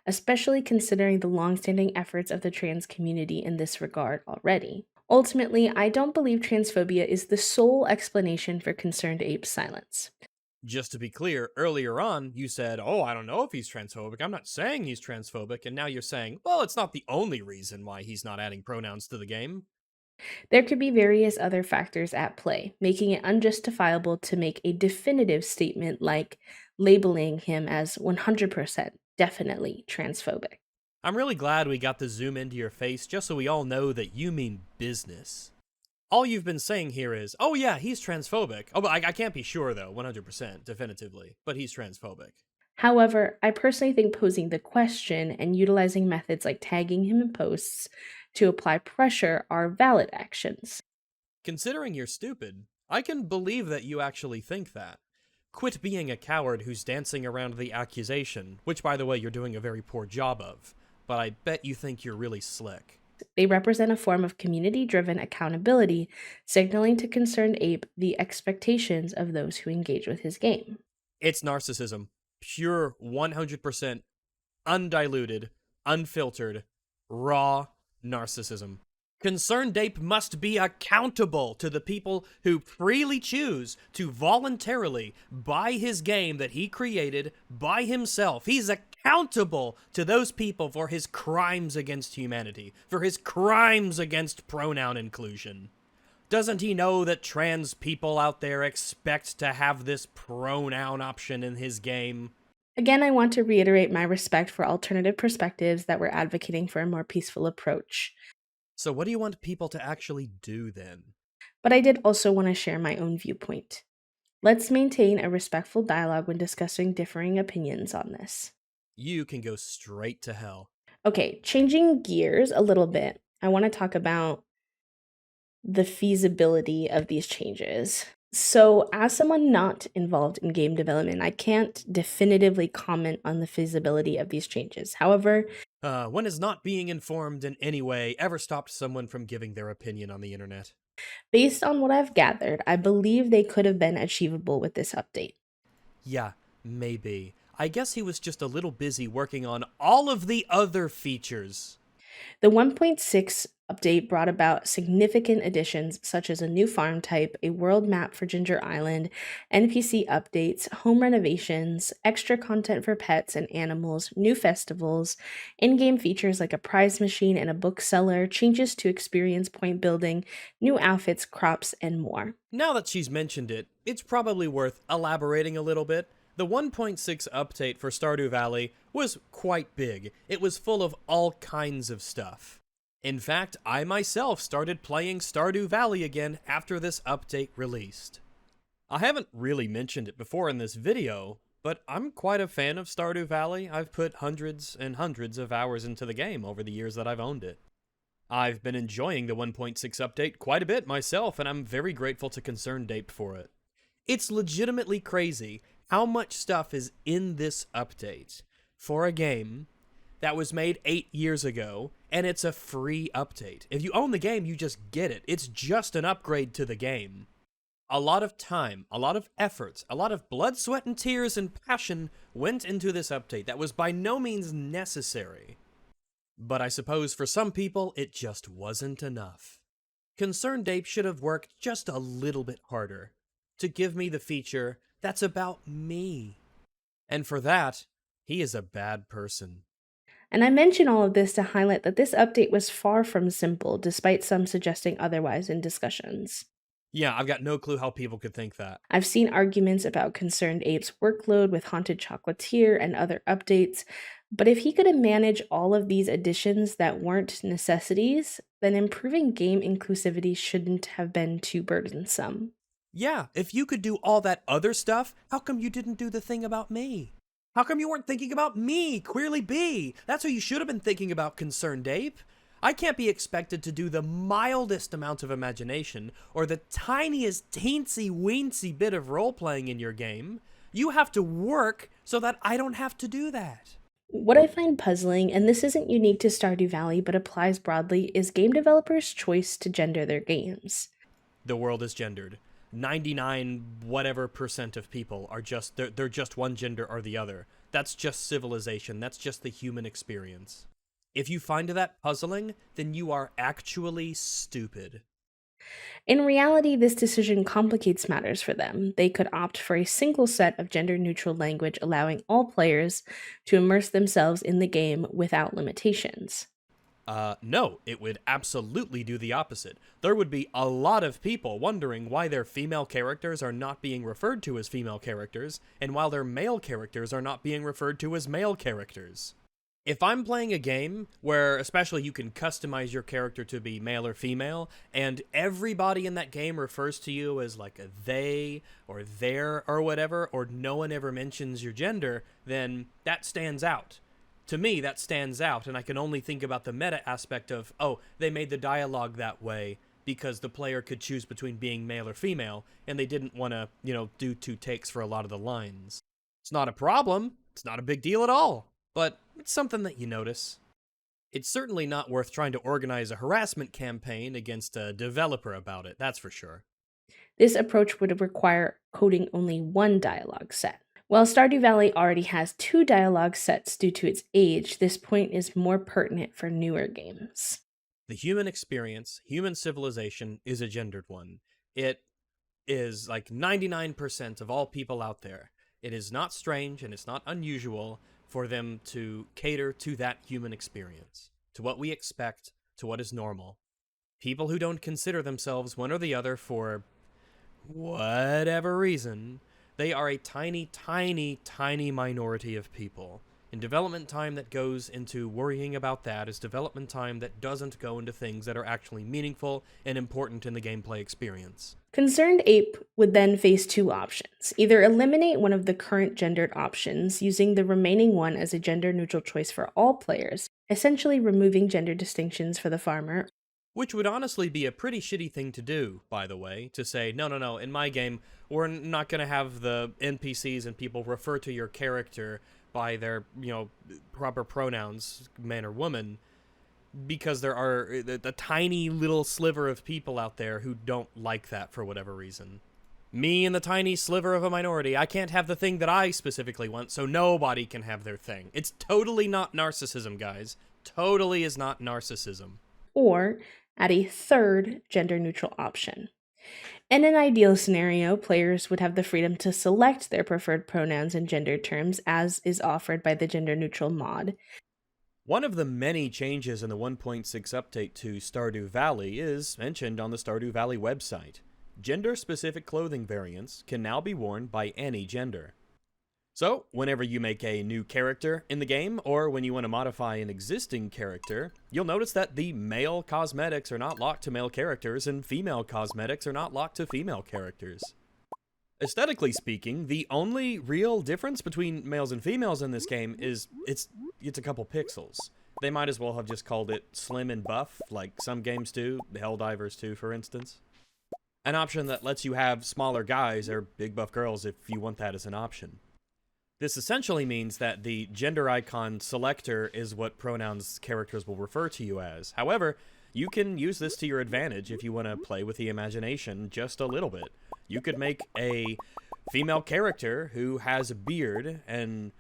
[SPEAKER 2] Especially considering the long-standing efforts of the trans community in this regard already. Ultimately, I don't believe transphobia is the sole explanation for Concerned Ape's silence.
[SPEAKER 1] Just to be clear, earlier on, you said, oh, I don't know if he's transphobic. I'm not saying he's transphobic. And now you're saying, well, it's not the only reason why he's not adding pronouns to the game.
[SPEAKER 2] There could be various other factors at play, making it unjustifiable to make a definitive statement like labeling him as 100% definitely transphobic.
[SPEAKER 1] I'm really glad we got the zoom into your face just so we all know that you mean business. All you've been saying here is, oh yeah, he's transphobic. Oh, but I can't be sure though, 100%, definitively, but he's transphobic.
[SPEAKER 2] However, I personally think posing the question and utilizing methods like tagging him in posts to apply pressure are valid actions.
[SPEAKER 1] Considering you're stupid, I can believe that you actually think that. Quit being a coward who's dancing around the accusation, which by the way you're doing a very poor job of, but I bet you think you're really slick.
[SPEAKER 2] They represent a form of community-driven accountability, signaling to Concerned Ape the expectations of those who engage with his game.
[SPEAKER 1] It's narcissism. Pure, 100%, undiluted, unfiltered, raw narcissism. Concerned Ape must be accountable to the people who freely choose to voluntarily buy his game that he created by himself. He's accountable to those people for his crimes against humanity, for his crimes against pronoun inclusion. Doesn't he know that trans people out there expect to have this pronoun option in his game?
[SPEAKER 2] Again, I want to reiterate my respect for alternative perspectives that were advocating for a more peaceful approach.
[SPEAKER 1] So what do you want people to actually do then?
[SPEAKER 2] But I did also want to share my own viewpoint. Let's maintain a respectful dialogue when discussing differing opinions on this.
[SPEAKER 1] You can go straight to hell.
[SPEAKER 2] Okay, changing gears a little bit, I want to talk about the feasibility of these changes. So, as someone not involved in game development, I can't definitively comment on the feasibility of these changes. However,
[SPEAKER 1] when has not being informed in any way ever stopped someone from giving their opinion on the internet?
[SPEAKER 2] based on what I've gathered, I believe they could have been achievable with this update.
[SPEAKER 1] Yeah, maybe. I guess he was just a little busy working on all of the other features.
[SPEAKER 2] The 1.6 update brought about significant additions such as a new farm type, a world map for Ginger Island, NPC updates, home renovations, extra content for pets and animals, new festivals, in-game features like a prize machine and a bookseller, changes to experience point building, new outfits, crops, and more.
[SPEAKER 1] Now that she's mentioned it, it's probably worth elaborating a little bit. The 1.6 update for Stardew Valley was quite big. It was full of all kinds of stuff. In fact, I myself started playing Stardew Valley again after this update released. I haven't really mentioned it before in this video, but I'm quite a fan of Stardew Valley. I've put hundreds and hundreds of hours into the game over the years that I've owned it. I've been enjoying the 1.6 update quite a bit myself, and I'm very grateful to Concerned Ape for it. It's legitimately crazy how much stuff is in this update for a game that was made 8 years ago, and it's a free update. If you own the game, you just get it. It's just an upgrade to the game. A lot of time, a lot of effort, a lot of blood, sweat, and tears and passion went into this update that was by no means necessary. But I suppose for some people, it just wasn't enough. Concerned Ape should have worked just a little bit harder to give me the feature that's about me. And for that, he is a bad person.
[SPEAKER 2] And I mention all of this to highlight that this update was far from simple, despite some suggesting otherwise in discussions.
[SPEAKER 1] Yeah, I've got no clue how people could think that.
[SPEAKER 2] I've seen arguments about Concerned Ape's workload with Haunted Chocolatier and other updates, but if he could have managed all of these additions that weren't necessities, then improving game inclusivity shouldn't have been too burdensome.
[SPEAKER 1] Yeah, if you could do all that other stuff, how come you didn't do the thing about me? How come you weren't thinking about me, Queerly B? That's what you should have been thinking about, Concerned Ape. I can't be expected to do the mildest amount of imagination or the tiniest teensy-weensy bit of role-playing in your game. You have to work so that I don't have to do that.
[SPEAKER 2] What I find puzzling, and this isn't unique to Stardew Valley but applies broadly, is game developers' choice to gender their games.
[SPEAKER 1] The world is gendered. 99 whatever % of people are just, they're just one gender or the other. That's just civilization. That's just the human experience. If you find that puzzling, then you are actually stupid.
[SPEAKER 2] In reality, this decision complicates matters for them. They could opt for a single set of gender-neutral language, allowing all players to immerse themselves in the game without limitations.
[SPEAKER 1] No, it would absolutely do the opposite. There would be a lot of people wondering why their female characters are not being referred to as female characters, and while their male characters are not being referred to as male characters. If I'm playing a game where especially you can customize your character to be male or female, and everybody in that game refers to you as like a they or their or whatever, or no one ever mentions your gender, then that stands out. To me, that stands out, and I can only think about the meta aspect of, oh, they made the dialogue that way because the player could choose between being male or female, and they didn't want to, do two takes for a lot of the lines. It's not a problem. It's not a big deal at all. But it's something that you notice. It's certainly not worth trying to organize a harassment campaign against a developer about it, that's for sure.
[SPEAKER 2] This approach would require coding only one dialogue set. While Stardew Valley already has 2 dialogue sets due to its age, this point is more pertinent for newer games.
[SPEAKER 1] The human experience, human civilization, is a gendered one. It is like 99% of all people out there. It is not strange and it's not unusual for them to cater to that human experience, to what we expect, to what is normal. People who don't consider themselves one or the other for whatever reason, they are a tiny, tiny, tiny minority of people. And development time that goes into worrying about that is development time that doesn't go into things that are actually meaningful and important in the gameplay experience.
[SPEAKER 2] Concerned Ape would then face 2 options. Either eliminate one of the current gendered options, using the remaining one as a gender-neutral choice for all players, essentially removing gender distinctions for the farmer.
[SPEAKER 1] Which would honestly be a pretty shitty thing to do, by the way, to say, no, in my game, we're not going to have the NPCs and people refer to your character by their, proper pronouns, man or woman, because there are a tiny little sliver of people out there who don't like that for whatever reason. Me and the tiny sliver of a minority, I can't have the thing that I specifically want, so nobody can have their thing. It's totally not narcissism, guys. Totally is not narcissism.
[SPEAKER 2] Or add a third gender-neutral option. In an ideal scenario, players would have the freedom to select their preferred pronouns and gender terms, as is offered by the gender-neutral mod.
[SPEAKER 1] One of the many changes in the 1.6 update to Stardew Valley is mentioned on the Stardew Valley website. Gender-specific clothing variants can now be worn by any gender. So, whenever you make a new character in the game, or when you want to modify an existing character, you'll notice that the male cosmetics are not locked to male characters, and female cosmetics are not locked to female characters. Aesthetically speaking, the only real difference between males and females in this game is it's a couple pixels. They might as well have just called it slim and buff, like some games do, Helldivers 2 for instance. An option that lets you have smaller guys or big buff girls if you want that as an option. This essentially means that the gender icon selector is what pronouns characters will refer to you as. However, you can use this to your advantage if you want to play with the imagination just a little bit. You could make a female character who has a beard and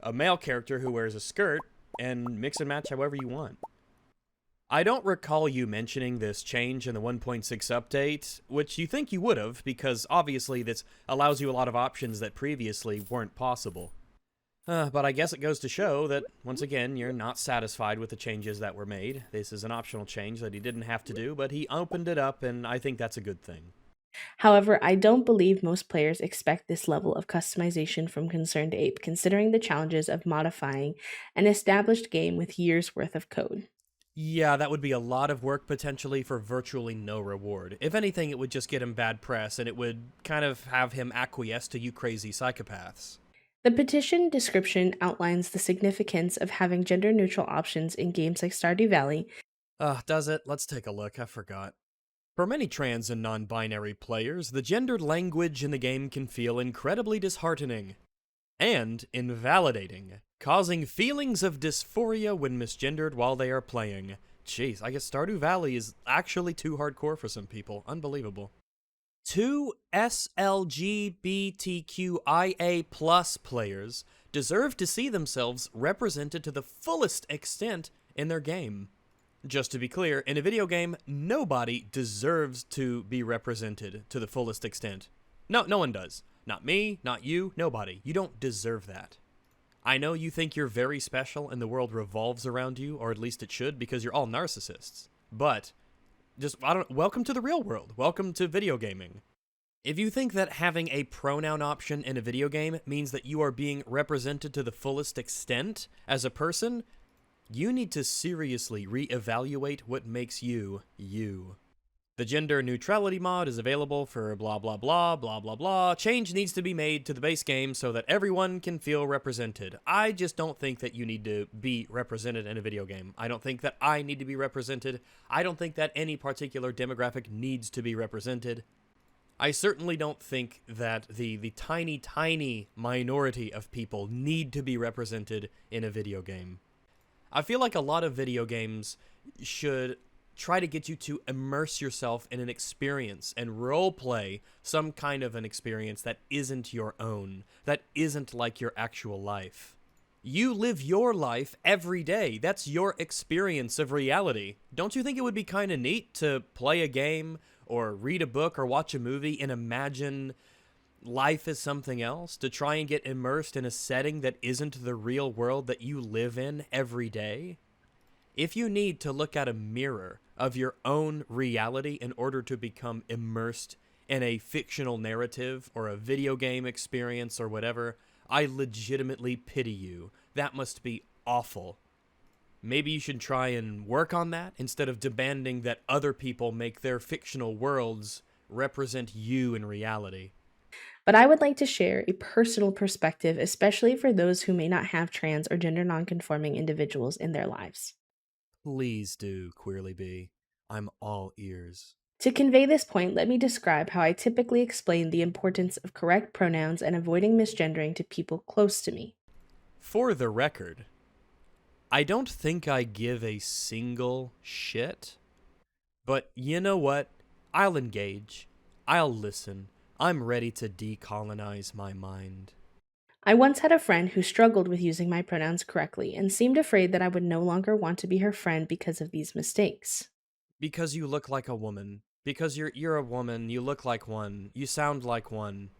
[SPEAKER 1] a male character who wears a skirt and mix and match however you want. I don't recall you mentioning this change in the 1.6 update, which you think you would have, because obviously this allows you a lot of options that previously weren't possible. But I guess it goes to show that, once again, you're not satisfied with the changes that were made. This is an optional change that he didn't have to do, but he opened it up, and I think that's a good thing.
[SPEAKER 2] However, I don't believe most players expect this level of customization from Concerned Ape, considering the challenges of modifying an established game with years' worth of code.
[SPEAKER 1] Yeah, that would be a lot of work potentially for virtually no reward. If anything, it would just get him bad press, and it would kind of have him acquiesce to you crazy psychopaths.
[SPEAKER 2] The petition description outlines the significance of having gender-neutral options in games like Stardew Valley.
[SPEAKER 1] Does it? Let's take a look. I forgot. For many trans and non-binary players, the gendered language in the game can feel incredibly disheartening and invalidating, causing feelings of dysphoria when misgendered while they are playing. Jeez, I guess Stardew Valley is actually too hardcore for some people. Unbelievable. 2 SLGBTQIA+ players deserve to see themselves represented to the fullest extent in their game. Just to be clear, in a video game, nobody deserves to be represented to the fullest extent. No one does. Not me, not you, nobody. You don't deserve that. I know you think you're very special and the world revolves around you, or at least it should, because you're all narcissists. But, welcome to the real world. Welcome to video gaming. If you think that having a pronoun option in a video game means that you are being represented to the fullest extent as a person, you need to seriously reevaluate what makes you, you. The gender neutrality mod is available for blah blah blah blah blah blah. Change needs to be made to the base game so that everyone can feel represented. I just don't think that you need to be represented in a video game. I don't think that I need to be represented. I don't think that any particular demographic needs to be represented. I certainly don't think that the tiny, tiny minority of people need to be represented in a video game. I feel like a lot of video games should try to get you to immerse yourself in an experience and role play some kind of an experience that isn't your own, that isn't like your actual life. You live your life every day. That's your experience of reality. Don't you think it would be kind of neat to play a game or read a book or watch a movie and imagine life as something else, to try and get immersed in a setting that isn't the real world that you live in every day? If you need to look at a mirror of your own reality in order to become immersed in a fictional narrative or a video game experience or whatever, I legitimately pity you. That must be awful. Maybe you should try and work on that instead of demanding that other people make their fictional worlds represent you in reality.
[SPEAKER 2] But I would like to share a personal perspective, especially for those who may not have trans or gender nonconforming individuals in their lives.
[SPEAKER 1] Please do, Queerly Bee. I'm all ears.
[SPEAKER 2] To convey this point, let me describe how I typically explain the importance of correct pronouns and avoiding misgendering to people close to me.
[SPEAKER 1] For the record, I don't think I give a single shit, but you know what? I'll engage. I'll listen. I'm ready to decolonize my mind.
[SPEAKER 2] I once had a friend who struggled with using my pronouns correctly and seemed afraid that I would no longer want to be her friend because of these mistakes.
[SPEAKER 1] Because you look like a woman. Because you're a woman, you look like one, you sound like one.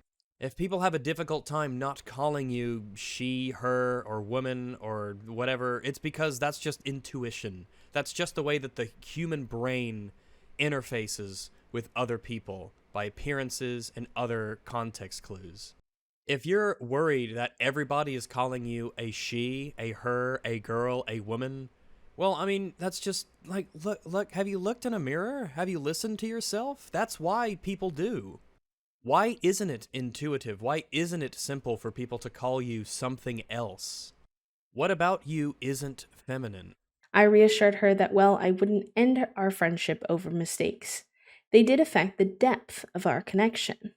[SPEAKER 1] If people have a difficult time not calling you she, her, or woman, or whatever, it's because that's just intuition. That's just the way that the human brain interfaces with other people by appearances and other context clues. If you're worried that everybody is calling you a she, a her, a girl, a woman, well, I mean, that's just, like, look, have you looked in a mirror? Have you listened to yourself? That's why people do. Why isn't it intuitive? Why isn't it simple for people to call you something else? What about you isn't feminine?
[SPEAKER 2] I reassured her that, well, I wouldn't end our friendship over mistakes. They did affect the depth of our connection.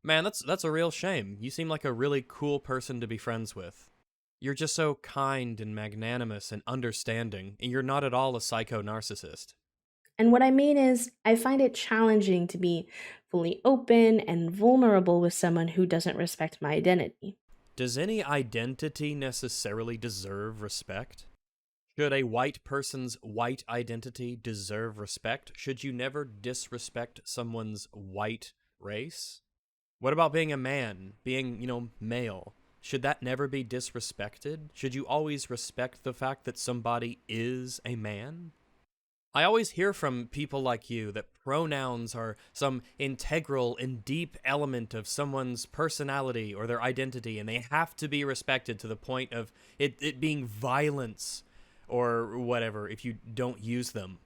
[SPEAKER 1] Man, that's a real shame. You seem like a really cool person to be friends with. You're just so kind and magnanimous and understanding, and you're not at all a psycho-narcissist.
[SPEAKER 2] And what I mean is, I find it challenging to be fully open and vulnerable with someone who doesn't respect my identity.
[SPEAKER 1] Does any identity necessarily deserve respect? Should a white person's white identity deserve respect? Should you never disrespect someone's white race? What about being a man, being, male? Should that never be disrespected? Should you always respect the fact that somebody is a man? I always hear from people like you that pronouns are some integral and deep element of someone's personality or their identity, and they have to be respected to the point of it being violence or whatever if you don't use them.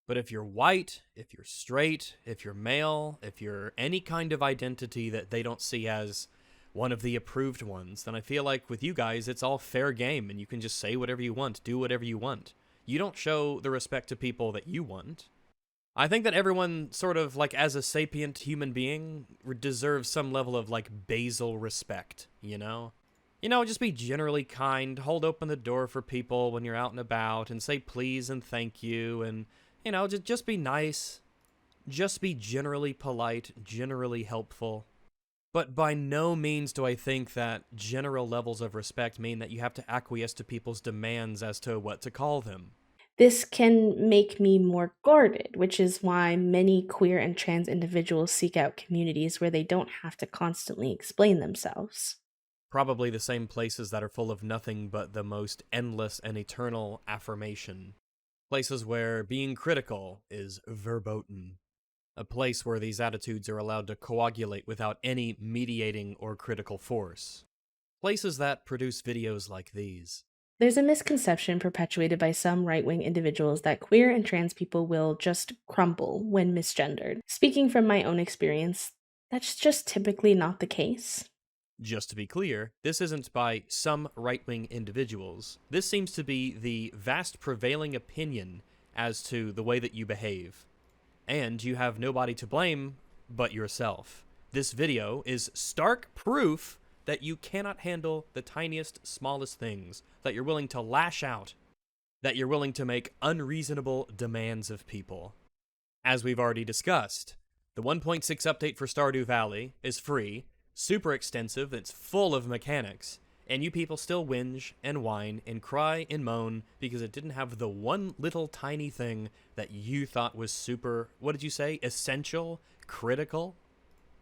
[SPEAKER 1] But if you're white, if you're straight, if you're male, if you're any kind of identity that they don't see as one of the approved ones, then I feel like with you guys, it's all fair game and you can just say whatever you want, do whatever you want. You don't show the respect to people that you want. I think that everyone sort of, like, as a sapient human being, deserves some level of, like, basal respect, you know? Just be generally kind, hold open the door for people when you're out and about, and say please and thank you, and, just be nice. Just be generally polite, generally helpful. But by no means do I think that general levels of respect mean that you have to acquiesce to people's demands as to what to call them.
[SPEAKER 2] This can make me more guarded, which is why many queer and trans individuals seek out communities where they don't have to constantly explain themselves.
[SPEAKER 1] Probably the same places that are full of nothing but the most endless and eternal affirmation. Places where being critical is verboten. A place where these attitudes are allowed to coagulate without any mediating or critical force. Places that produce videos like these.
[SPEAKER 2] There's a misconception perpetuated by some right-wing individuals that queer and trans people will just crumble when misgendered. Speaking from my own experience, that's just typically not the case.
[SPEAKER 1] Just to be clear, this isn't by some right-wing individuals. This seems to be the vast prevailing opinion as to the way that you behave. And you have nobody to blame but yourself. This video is stark proof that you cannot handle the tiniest, smallest things, that you're willing to lash out. that you're willing to make unreasonable demands of people. As we've already discussed, the 1.6 update for Stardew Valley is free, super extensive, it's full of mechanics, and you people still whinge and whine and cry and moan because it didn't have the one little tiny thing that you thought was super, what did you say, essential, critical?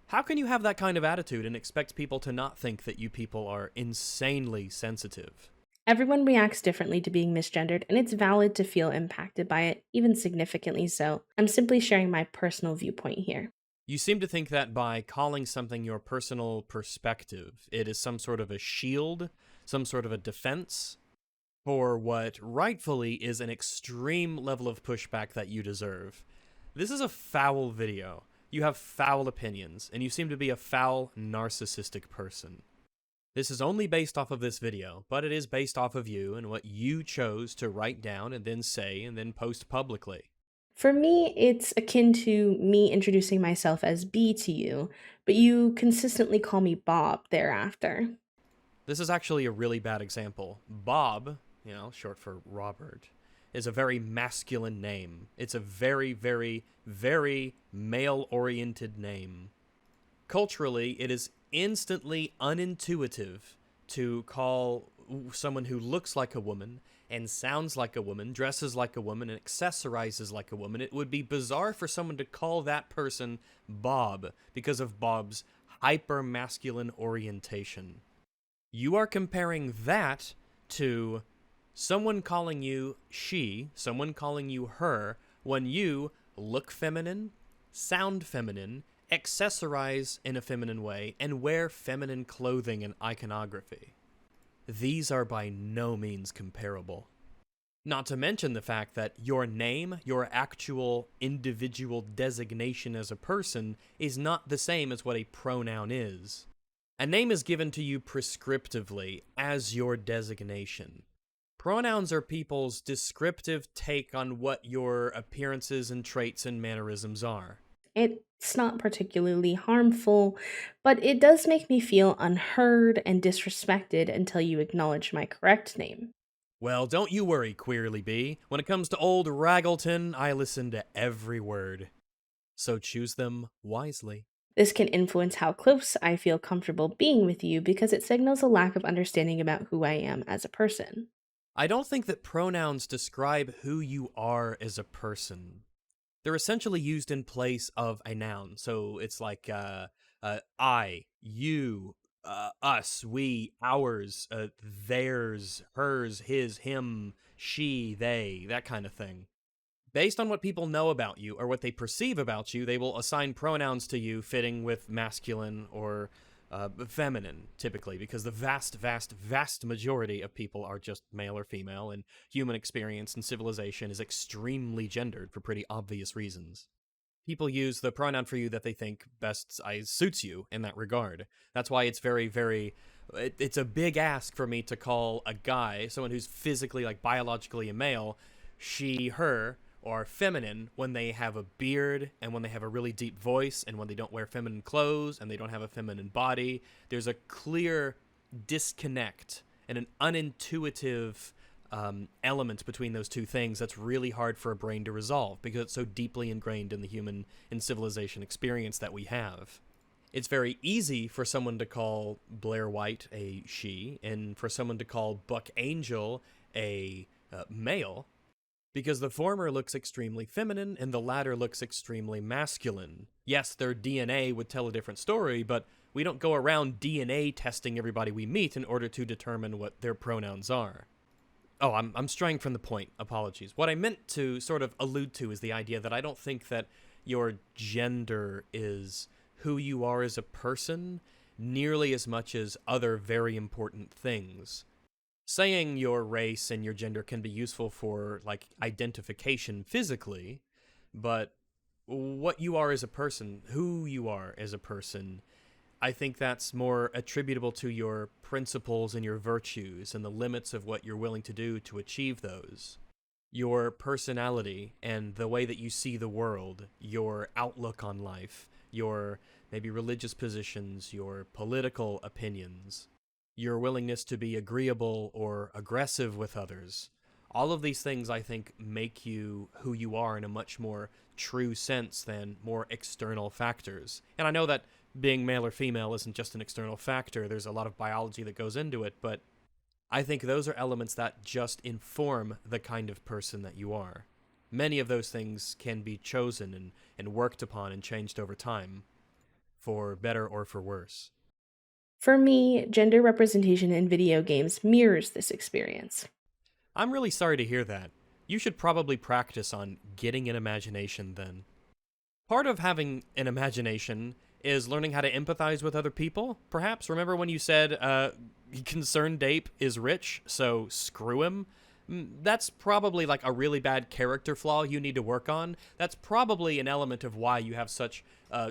[SPEAKER 1] How can you have that kind of attitude and expect people to not think that you people are insanely sensitive?
[SPEAKER 2] Everyone reacts differently to being misgendered, and it's valid to feel impacted by it, even significantly so. I'm simply sharing my personal viewpoint here.
[SPEAKER 1] You seem to think that by calling something your personal perspective, it is some sort of a shield, some sort of a defense, for what rightfully is an extreme level of pushback that you deserve. This is a foul video. You have foul opinions, and you seem to be a foul, narcissistic person. This is only based off of this video, but it is based off of you and what you chose to write down and then say and then post publicly.
[SPEAKER 2] For me, it's akin to me introducing myself as B to you, but you consistently call me Bob thereafter.
[SPEAKER 1] This is actually a really bad example. Bob, short for Robert, is a very masculine name. It's a very, very, very male-oriented name. Culturally, it is instantly unintuitive to call someone who looks like a woman and sounds like a woman, dresses like a woman, and accessorizes like a woman. It would be bizarre for someone to call that person Bob because of Bob's hyper-masculine orientation. You are comparing that to someone calling you she, someone calling you her, when you look feminine, sound feminine, accessorize in a feminine way, and wear feminine clothing and iconography. These are by no means comparable. Not to mention the fact that your name, your actual individual designation as a person, is not the same as what a pronoun is. A name is given to you prescriptively as your designation. Pronouns are people's descriptive take on what your appearances and traits and mannerisms are.
[SPEAKER 2] It's not particularly harmful, but it does make me feel unheard and disrespected until you acknowledge my correct name.
[SPEAKER 1] Well, don't you worry, Queerly Bee. When it comes to old Raggleton, I listen to every word. So choose them wisely.
[SPEAKER 2] This can influence how close I feel comfortable being with you because it signals a lack of understanding about who I am as a person.
[SPEAKER 1] I don't think that pronouns describe who you are as a person. They're essentially used in place of a noun. So it's like I, you, us, we, ours, theirs, hers, his, him, she, they, that kind of thing. Based on what people know about you or what they perceive about you, they will assign pronouns to you fitting with masculine or feminine, typically, because the vast, vast, vast majority of people are just male or female, and human experience and civilization is extremely gendered for pretty obvious reasons. People use the pronoun for you that they think best suits you in that regard. That's why it's very, very... It's a big ask for me to call a guy, someone who's physically, biologically a male, she, her, or feminine when they have a beard and when they have a really deep voice and when they don't wear feminine clothes and they don't have a feminine body. There's a clear disconnect and an unintuitive element between those two things that's really hard for a brain to resolve because it's so deeply ingrained in the human and civilization experience that we have. It's very easy for someone to call Blair White a she and for someone to call Buck Angel a male, because the former looks extremely feminine and the latter looks extremely masculine. Yes, their DNA would tell a different story, but we don't go around DNA testing everybody we meet in order to determine what their pronouns are. Oh, I'm straying from the point. Apologies. What I meant to sort of allude to is the idea that I don't think that your gender is who you are as a person nearly as much as other very important things. Saying your race and your gender can be useful for, identification physically, but what you are as a person, who you are as a person, I think that's more attributable to your principles and your virtues and the limits of what you're willing to do to achieve those. Your personality and the way that you see the world, your outlook on life, your maybe religious positions, your political opinions, your willingness to be agreeable or aggressive with others. All of these things, I think, make you who you are in a much more true sense than more external factors. And I know that being male or female isn't just an external factor. There's a lot of biology that goes into it, but I think those are elements that just inform the kind of person that you are. Many of those things can be chosen and worked upon and changed over time, for better or for worse.
[SPEAKER 2] For me, gender representation in video games mirrors this experience.
[SPEAKER 1] I'm really sorry to hear that. You should probably practice on getting an imagination then. Part of having an imagination is learning how to empathize with other people, perhaps. Remember when you said, Concerned Ape is rich, so screw him? That's probably like a really bad character flaw you need to work on. That's probably an element of why you have such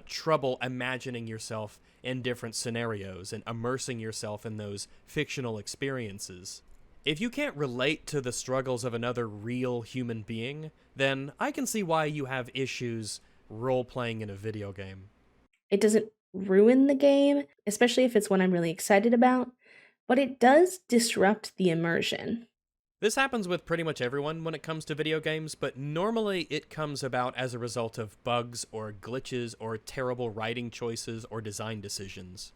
[SPEAKER 1] trouble imagining yourself in different scenarios and immersing yourself in those fictional experiences. If you can't relate to the struggles of another real human being, then I can see why you have issues role-playing in a video game.
[SPEAKER 2] It doesn't ruin the game, especially if it's one I'm really excited about, but it does disrupt the immersion.
[SPEAKER 1] This happens with pretty much everyone when it comes to video games, but normally it comes about as a result of bugs or glitches or terrible writing choices or design decisions.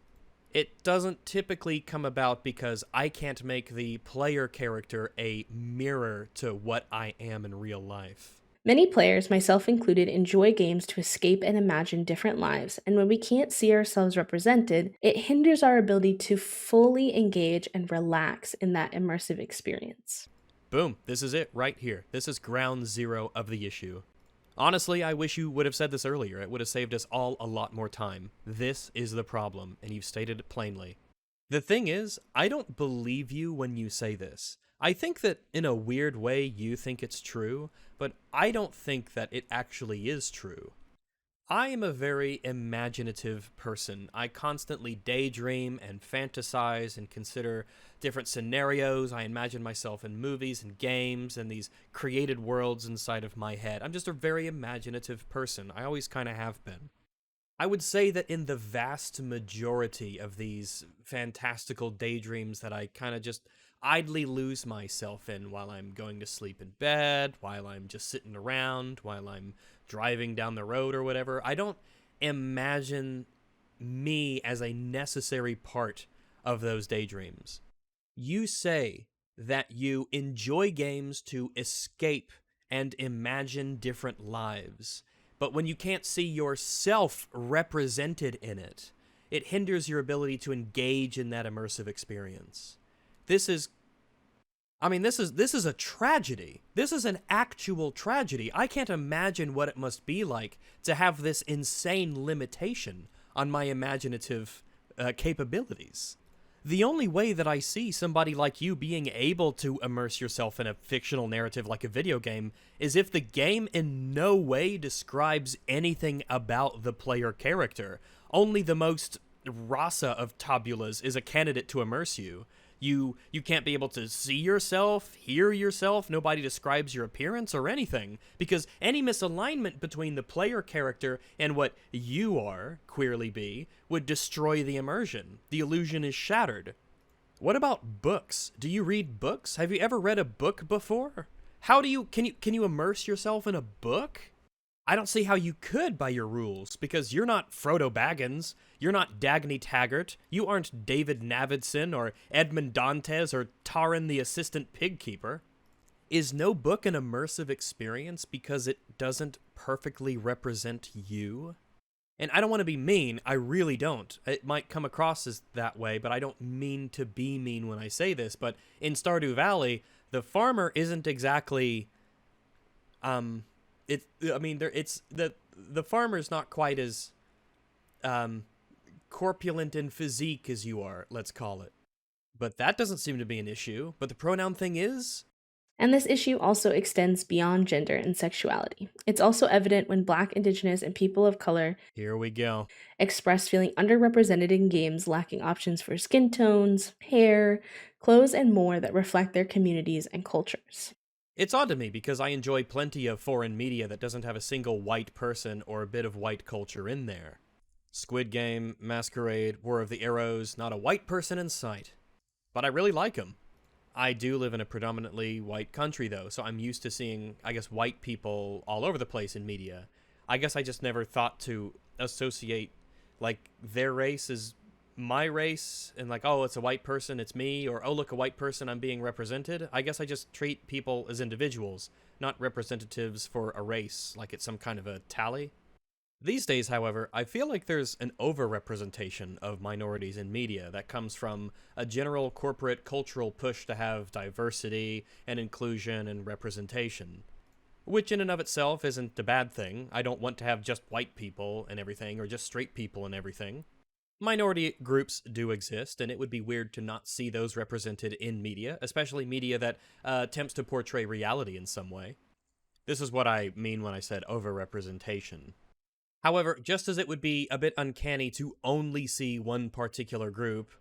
[SPEAKER 1] It doesn't typically come about because I can't make the player character a mirror to what I am in real life.
[SPEAKER 2] Many players, myself included, enjoy games to escape and imagine different lives, and when we can't see ourselves represented, it hinders our ability to fully engage and relax in that immersive experience.
[SPEAKER 1] Boom, this is it right here. This is ground zero of the issue. Honestly, I wish you would have said this earlier. It would have saved us all a lot more time. This is the problem, and you've stated it plainly. The thing is, I don't believe you when you say this. I think that in a weird way you think it's true, but I don't think that it actually is true. I am a very imaginative person. I constantly daydream and fantasize and consider different scenarios. I imagine myself in movies and games and these created worlds inside of my head. I'm just a very imaginative person. I always kind of have been. I would say that in the vast majority of these fantastical daydreams that I kind of just idly lose myself in while I'm going to sleep in bed, while I'm just sitting around, while I'm driving down the road or whatever, I don't imagine me as a necessary part of those daydreams. You say that you enjoy games to escape and imagine different lives, but when you can't see yourself represented in it, it hinders your ability to engage in that immersive experience. This is a tragedy. This is an actual tragedy. I can't imagine what it must be like to have this insane limitation on my imaginative capabilities. The only way that I see somebody like you being able to immerse yourself in a fictional narrative like a video game is if the game in no way describes anything about the player character. Only the most rasa of tabulas is a candidate to immerse you. You can't be able to see yourself, hear yourself, nobody describes your appearance or anything, because any misalignment between the player character and what you are, queerly be, would destroy the immersion. The illusion is shattered. What about books? Do you read books? Have you ever read a book before? Can you immerse yourself in a book? I don't see how you could by your rules, because you're not Frodo Baggins, you're not Dagny Taggart, you aren't David Navidson or Edmond Dantes or Taran the Assistant Pigkeeper. Is no book an immersive experience because it doesn't perfectly represent you? And I don't want to be mean, I really don't. It might come across as that way, but I don't mean to be mean when I say this, but in Stardew Valley, the farmer isn't exactly... The farmer's not quite as corpulent in physique as you are, let's call it. But that doesn't seem to be an issue. But the pronoun thing is?
[SPEAKER 2] And this issue also extends beyond gender and sexuality. It's also evident when Black, Indigenous, and people of color
[SPEAKER 1] Here we go.
[SPEAKER 2] express feeling underrepresented in games, lacking options for skin tones, hair, clothes, and more that reflect their communities and cultures.
[SPEAKER 1] It's odd to me because I enjoy plenty of foreign media that doesn't have a single white person or a bit of white culture in there. Squid Game, Masquerade, War of the Arrows, not a white person in sight. But I really like them. I do live in a predominantly white country, though, so I'm used to seeing, I guess, white people all over the place in media. I guess I just never thought to associate, like, their race as my race, and like, oh, it's a white person, it's me, or oh, look, a white person, I'm being represented. I guess I just treat people as individuals, not representatives for a race, like it's some kind of a tally. These days, however, I feel like there's an overrepresentation of minorities in media that comes from a general corporate cultural push to have diversity and inclusion and representation. Which in and of itself isn't a bad thing. I don't want to have just white people and everything, or just straight people and everything. Minority groups do exist, and it would be weird to not see those represented in media, especially media that attempts to portray reality in some way. This is what I mean when I said overrepresentation. However, just as it would be a bit uncanny to only see one particular group,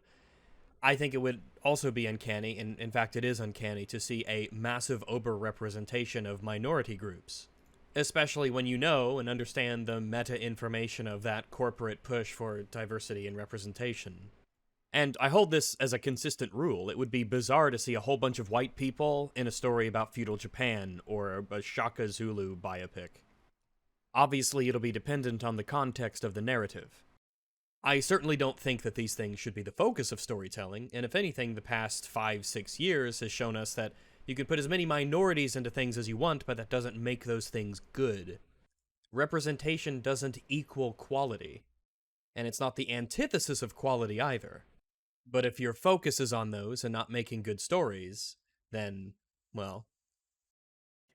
[SPEAKER 1] I think it would also be uncanny, and in fact it is uncanny, to see a massive overrepresentation of minority groups. Especially when you know and understand the meta-information of that corporate push for diversity and representation. And I hold this as a consistent rule. It would be bizarre to see a whole bunch of white people in a story about feudal Japan or a Shaka Zulu biopic. Obviously, it'll be dependent on the context of the narrative. I certainly don't think that these things should be the focus of storytelling, and if anything, the past 5-6 years has shown us that you can put as many minorities into things as you want, but that doesn't make those things good. Representation doesn't equal quality, and it's not the antithesis of quality either. But if your focus is on those and not making good stories, then, well...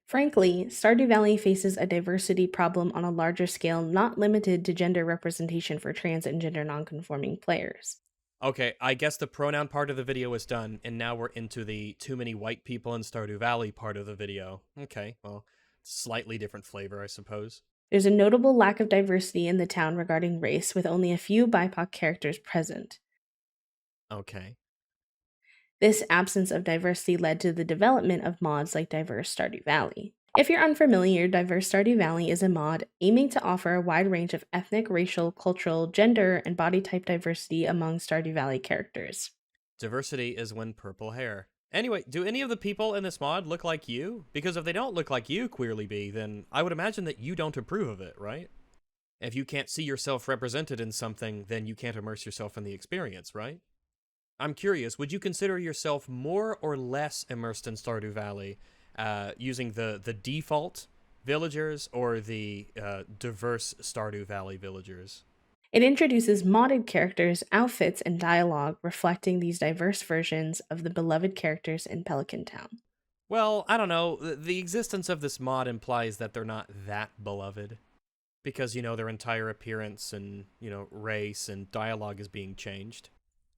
[SPEAKER 2] Frankly, Stardew Valley faces a diversity problem on a larger scale not limited to gender representation for trans and gender nonconforming players.
[SPEAKER 1] Okay, I guess the pronoun part of the video is done, and now we're into the too many white people in Stardew Valley part of the video. Okay, well, slightly different flavor, I suppose.
[SPEAKER 2] There's a notable lack of diversity in the town regarding race, with only a few BIPOC characters present.
[SPEAKER 1] Okay.
[SPEAKER 2] This absence of diversity led to the development of mods like Diverse Stardew Valley. If you're unfamiliar, Diverse Stardew Valley is a mod aiming to offer a wide range of ethnic, racial, cultural, gender, and body type diversity among Stardew Valley characters.
[SPEAKER 1] Diversity is when purple hair. Anyway, do any of the people in this mod look like you? Because if they don't look like you, Queerly Bee, then I would imagine that you don't approve of it, right? If you can't see yourself represented in something, then you can't immerse yourself in the experience, right? I'm curious, would you consider yourself more or less immersed in Stardew Valley using the default villagers or the diverse Stardew Valley villagers?
[SPEAKER 2] It introduces modded characters, outfits, and dialogue reflecting these diverse versions of the beloved characters in Pelican Town.
[SPEAKER 1] Well, I don't know. The existence of this mod implies that they're not that beloved. Because, their entire appearance and, race and dialogue is being changed.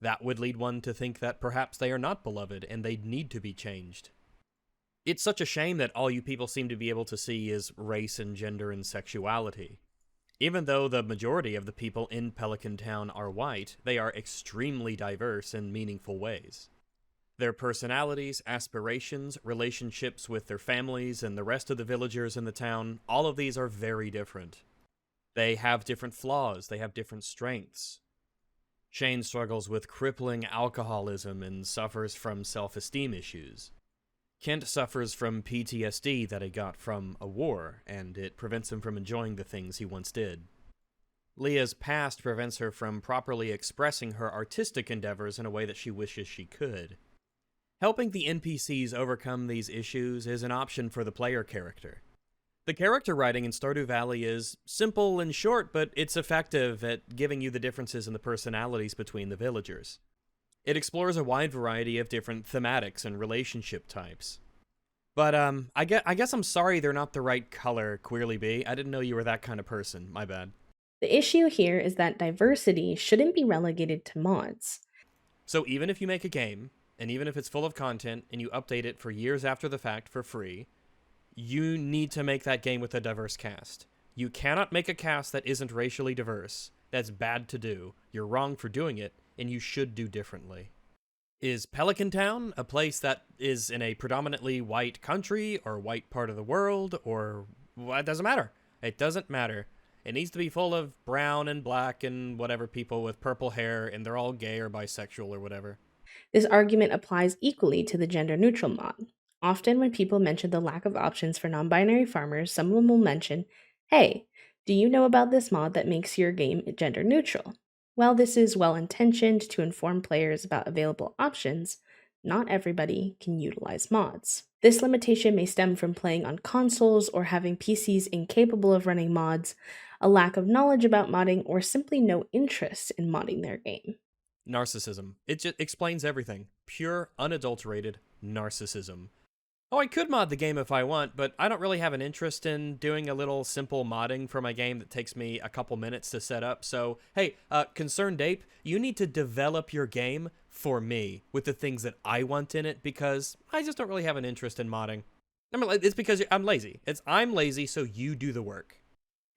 [SPEAKER 1] That would lead one to think that perhaps they are not beloved and they need to be changed. It's such a shame that all you people seem to be able to see is race and gender and sexuality. Even though the majority of the people in Pelican Town are white, they are extremely diverse in meaningful ways. Their personalities, aspirations, relationships with their families and the rest of the villagers in the town, all of these are very different. They have different flaws, they have different strengths. Shane struggles with crippling alcoholism and suffers from self-esteem issues. Kent suffers from PTSD that he got from a war, and it prevents him from enjoying the things he once did. Leah's past prevents her from properly expressing her artistic endeavors in a way that she wishes she could. Helping the NPCs overcome these issues is an option for the player character. The character writing in Stardew Valley is simple and short, but it's effective at giving you the differences in the personalities between the villagers. It explores a wide variety of different thematics and relationship types. But, I guess I'm sorry they're not the right color, Queerly Bee. I didn't know you were that kind of person. My bad.
[SPEAKER 2] The issue here is that diversity shouldn't be relegated to mods.
[SPEAKER 1] So even if you make a game, and even if it's full of content, and you update it for years after the fact for free, you need to make that game with a diverse cast. You cannot make a cast that isn't racially diverse. That's bad to do. You're wrong for doing it, and you should do differently. Is Pelican Town a place that is in a predominantly white country, or white part of the world, or... Well, it doesn't matter. It doesn't matter. It needs to be full of brown and black and whatever people with purple hair, and they're all gay or bisexual or whatever.
[SPEAKER 2] This argument applies equally to the gender neutral mod. Often, when people mention the lack of options for non binary farmers, someone will mention, "Hey, do you know about this mod that makes your game gender neutral?" While this is well intentioned to inform players about available options, not everybody can utilize mods. This limitation may stem from playing on consoles or having PCs incapable of running mods, a lack of knowledge about modding, or simply no interest in modding their game.
[SPEAKER 1] Narcissism. It just explains everything. Pure, unadulterated narcissism. Oh, I could mod the game if I want, but I don't really have an interest in doing a little simple modding for my game that takes me a couple minutes to set up. So, hey, Concerned Ape, you need to develop your game for me with the things that I want in it because I just don't really have an interest in modding. I mean, it's because I'm lazy. I'm lazy, so you do the work.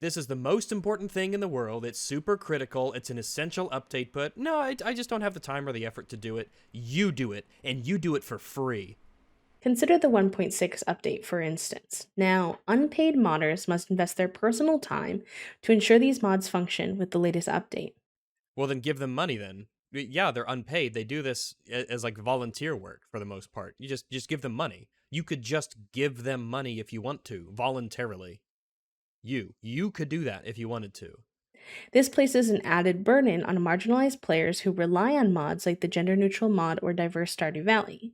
[SPEAKER 1] This is the most important thing in the world. It's super critical. It's an essential update, but no, I just don't have the time or the effort to do it. You do it, and you do it for free.
[SPEAKER 2] Consider the 1.6 update, for instance. Now, unpaid modders must invest their personal time to ensure these mods function with the latest update.
[SPEAKER 1] Well, then give them money then. Yeah, they're unpaid. They do this as like volunteer work for the most part. You just give them money. You could just give them money if you want to, voluntarily. You could do that if you wanted to.
[SPEAKER 2] This places an added burden on marginalized players who rely on mods like the gender neutral mod or diverse Stardew Valley.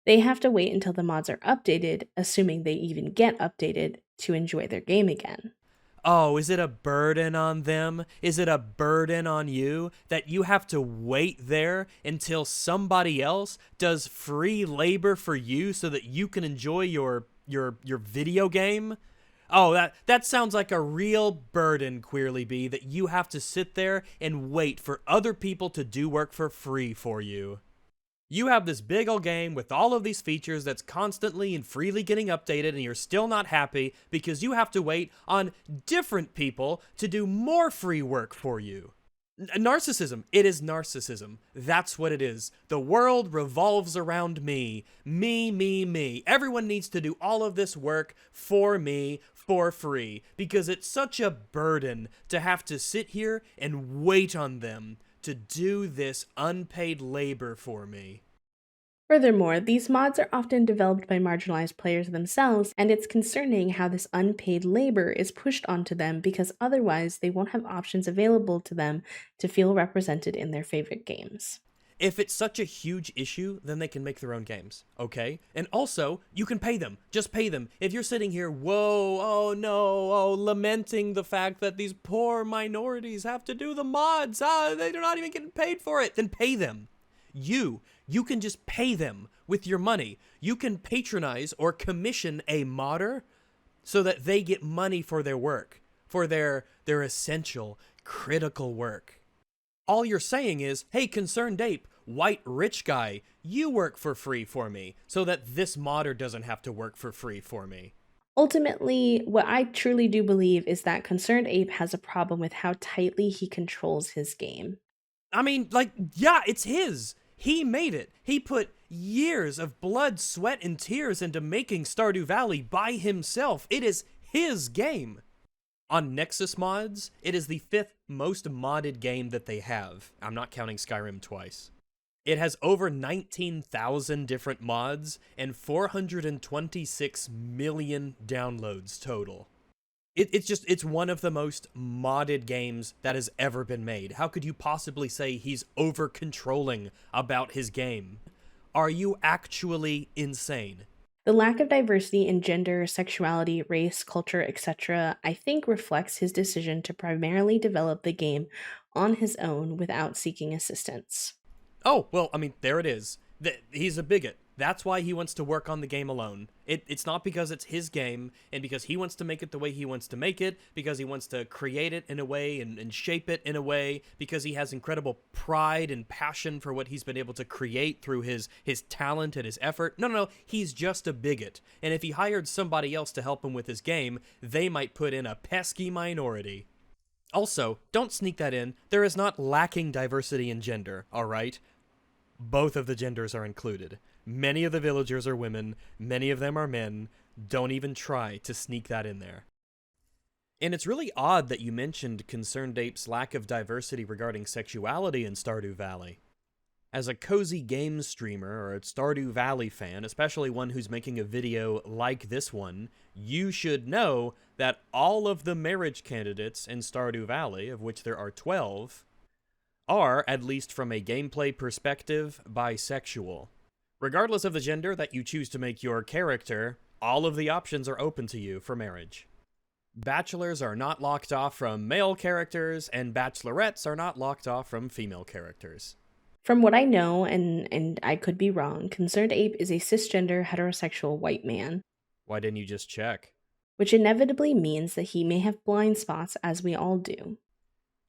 [SPEAKER 2] They have to wait until the mods are updated, assuming they even get updated, to enjoy their game again.
[SPEAKER 1] Oh, is it a burden on them? Is it a burden on you that you have to wait there until somebody else does free labor for you so that you can enjoy your video game? Oh, that sounds like a real burden, Queerly Bee, that you have to sit there and wait for other people to do work for free for you. You have this big ol' game with all of these features that's constantly and freely getting updated, and you're still not happy because you have to wait on different people to do more free work for you. Narcissism. It is narcissism. That's what it is. The world revolves around me. Me, me, me. Everyone needs to do all of this work for me for free because it's such a burden to have to sit here and wait on them to do this unpaid labor for me.
[SPEAKER 2] Furthermore, these mods are often developed by marginalized players themselves, and it's concerning how this unpaid labor is pushed onto them because otherwise they won't have options available to them to feel represented in their favorite games.
[SPEAKER 1] If it's such a huge issue, then they can make their own games, okay? And also, you can pay them. Just pay them. If you're sitting here, whoa, oh no, oh, lamenting the fact that these poor minorities have to do the mods, they're not even getting paid for it, then pay them. You can just pay them with your money. You can patronize or commission a modder so that they get money for their work, for their essential, critical work. All you're saying is, hey, Concerned Ape, white rich guy, you work for free for me so that this modder doesn't have to work for free for me.
[SPEAKER 2] Ultimately, what I truly do believe is that Concerned Ape has a problem with how tightly he controls his game.
[SPEAKER 1] I mean, yeah, it's his. He made it. He put years of blood, sweat, and tears into making Stardew Valley by himself. It is his game. On Nexus mods, it is the 5th most modded game that they have. I'm not counting Skyrim twice. It has over 19,000 different mods and 426 million downloads total. It's one of the most modded games that has ever been made. How could you possibly say he's over-controlling about his game? Are you actually insane?
[SPEAKER 2] The lack of diversity in gender, sexuality, race, culture, etc., I think reflects his decision to primarily develop the game on his own without seeking assistance.
[SPEAKER 1] Oh, well, I mean, there it is. He's a bigot. That's why he wants to work on the game alone. It's not because it's his game, and because he wants to make it the way he wants to make it, because he wants to create it in a way and shape it in a way, because he has incredible pride and passion for what he's been able to create through his talent and his effort. No, he's just a bigot. And if he hired somebody else to help him with his game, they might put in a pesky minority. Also, don't sneak that in. There is not lacking diversity in gender, alright? Both of the genders are included. Many of the villagers are women, many of them are men. Don't even try to sneak that in there. And it's really odd that you mentioned Concerned Ape's lack of diversity regarding sexuality in Stardew Valley. As a cozy game streamer or a Stardew Valley fan, especially one who's making a video like this one, you should know that all of the marriage candidates in Stardew Valley, of which there are 12, are, at least from a gameplay perspective, bisexual. Regardless of the gender that you choose to make your character, all of the options are open to you for marriage. Bachelors are not locked off from male characters, and bachelorettes are not locked off from female characters.
[SPEAKER 2] From what I know, and I could be wrong, Concerned Ape is a cisgender heterosexual white man,
[SPEAKER 1] Why didn't you just check?
[SPEAKER 2] which inevitably means that he may have blind spots, as we all do.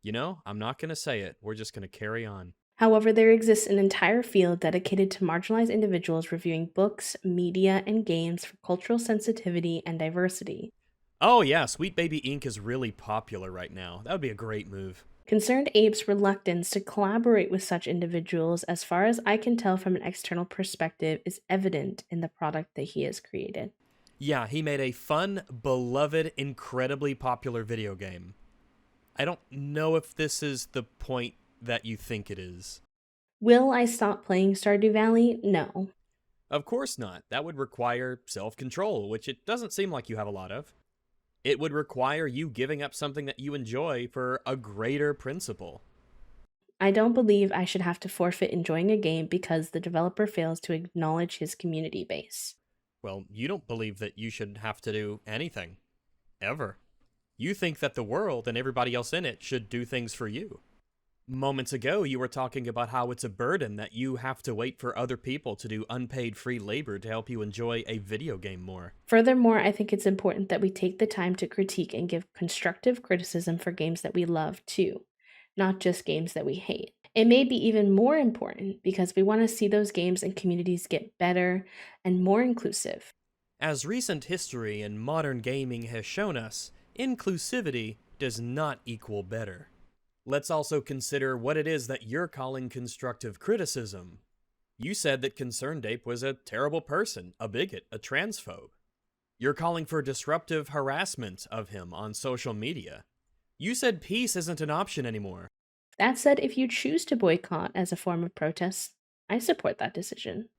[SPEAKER 1] You know, I'm not going to say it. We're just going to carry on.
[SPEAKER 2] However, there exists an entire field dedicated to marginalized individuals reviewing books, media, and games for cultural sensitivity and diversity.
[SPEAKER 1] Oh yeah, Sweet Baby Inc. is really popular right now. That would be a great move.
[SPEAKER 2] Concerned Ape's reluctance to collaborate with such individuals, as far as I can tell from an external perspective, is evident in the product that he has created.
[SPEAKER 1] Yeah, he made a fun, beloved, incredibly popular video game. I don't know if this is the point that you think it is.
[SPEAKER 2] Will I stop playing Stardew Valley? No.
[SPEAKER 1] Of course not. That would require self-control, which it doesn't seem like you have a lot of. It would require you giving up something that you enjoy for a greater principle.
[SPEAKER 2] I don't believe I should have to forfeit enjoying a game because the developer fails to acknowledge his community base.
[SPEAKER 1] Well, you don't believe that you should have to do anything. Ever. You think that the world and everybody else in it should do things for you. Moments ago, you were talking about how it's a burden that you have to wait for other people to do unpaid free labor to help you enjoy a video game more.
[SPEAKER 2] Furthermore, I think it's important that we take the time to critique and give constructive criticism for games that we love too, not just games that we hate. It may be even more important because we want to see those games and communities get better and more inclusive.
[SPEAKER 1] As recent history in modern gaming has shown us, inclusivity does not equal better. Let's also consider what it is that you're calling constructive criticism. You said that Concerned Ape was a terrible person, a bigot, a transphobe. You're calling for disruptive harassment of him on social media. You said peace isn't an option anymore.
[SPEAKER 2] That said, if you choose to boycott as a form of protest, I support that decision.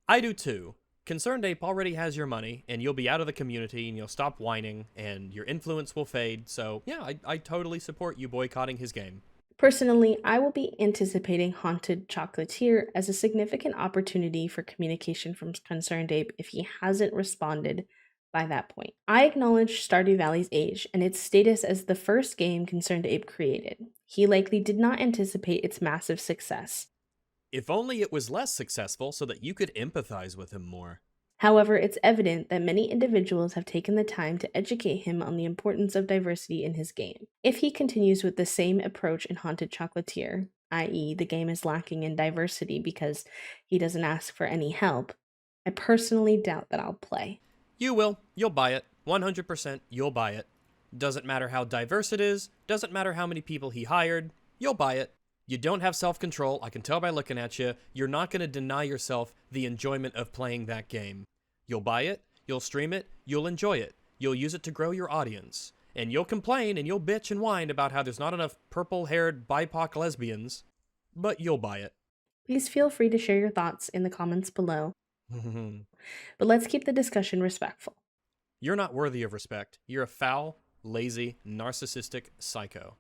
[SPEAKER 1] I do too. Concerned Ape already has your money, and you'll be out of the community, and you'll stop whining, and your influence will fade, so yeah, I totally support you boycotting his game.
[SPEAKER 2] Personally, I will be anticipating Haunted Chocolatier as a significant opportunity for communication from Concerned Ape if he hasn't responded by that point. I acknowledge Stardew Valley's age and its status as the first game Concerned Ape created. He likely did not anticipate its massive success.
[SPEAKER 1] If only it was less successful so that you could empathize with him more.
[SPEAKER 2] However, it's evident that many individuals have taken the time to educate him on the importance of diversity in his game. If he continues with the same approach in Haunted Chocolatier, i.e. the game is lacking in diversity because he doesn't ask for any help, I personally doubt that I'll play.
[SPEAKER 1] You will. You'll buy it. 100% you'll buy it. Doesn't matter how diverse it is, doesn't matter how many people he hired, you'll buy it. You don't have self-control, I can tell by looking at you. You're not going to deny yourself the enjoyment of playing that game. You'll buy it, you'll stream it, you'll enjoy it. You'll use it to grow your audience. And you'll complain and you'll bitch and whine about how there's not enough purple-haired BIPOC lesbians. But you'll buy it.
[SPEAKER 2] Please feel free to share your thoughts in the comments below. But let's keep the discussion respectful.
[SPEAKER 1] You're not worthy of respect. You're a foul, lazy, narcissistic psycho.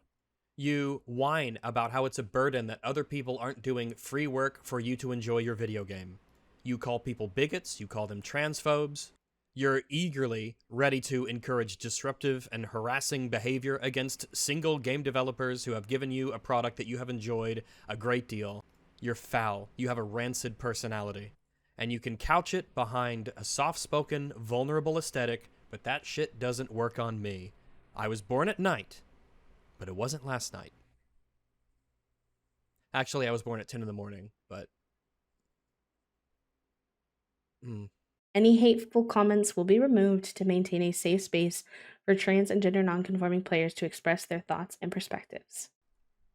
[SPEAKER 1] You whine about how it's a burden that other people aren't doing free work for you to enjoy your video game. You call people bigots, you call them transphobes. You're eagerly ready to encourage disruptive and harassing behavior against single game developers who have given you a product that you have enjoyed a great deal. You're foul. You have a rancid personality. And you can couch it behind a soft-spoken, vulnerable aesthetic, but that shit doesn't work on me. I was born at night. But it wasn't last night. Actually, I was born at 10 in the morning, but...
[SPEAKER 2] Any hateful comments will be removed to maintain a safe space for trans and gender nonconforming players to express their thoughts and perspectives.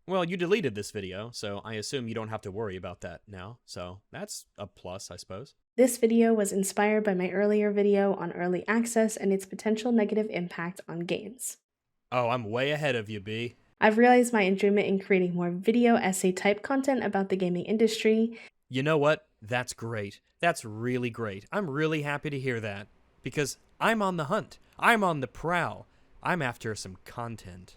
[SPEAKER 1] Well, you deleted this video, so I assume you don't have to worry about that now. So that's a plus, I suppose.
[SPEAKER 2] This video was inspired by my earlier video on early access and its potential negative impact on games.
[SPEAKER 1] Oh, I'm way ahead of you, B.
[SPEAKER 2] I've realized my enjoyment in creating more video essay type content about the gaming industry.
[SPEAKER 1] You know what? That's great. That's really great. I'm really happy to hear that. Because I'm on the hunt. I'm on the prowl. I'm after some content.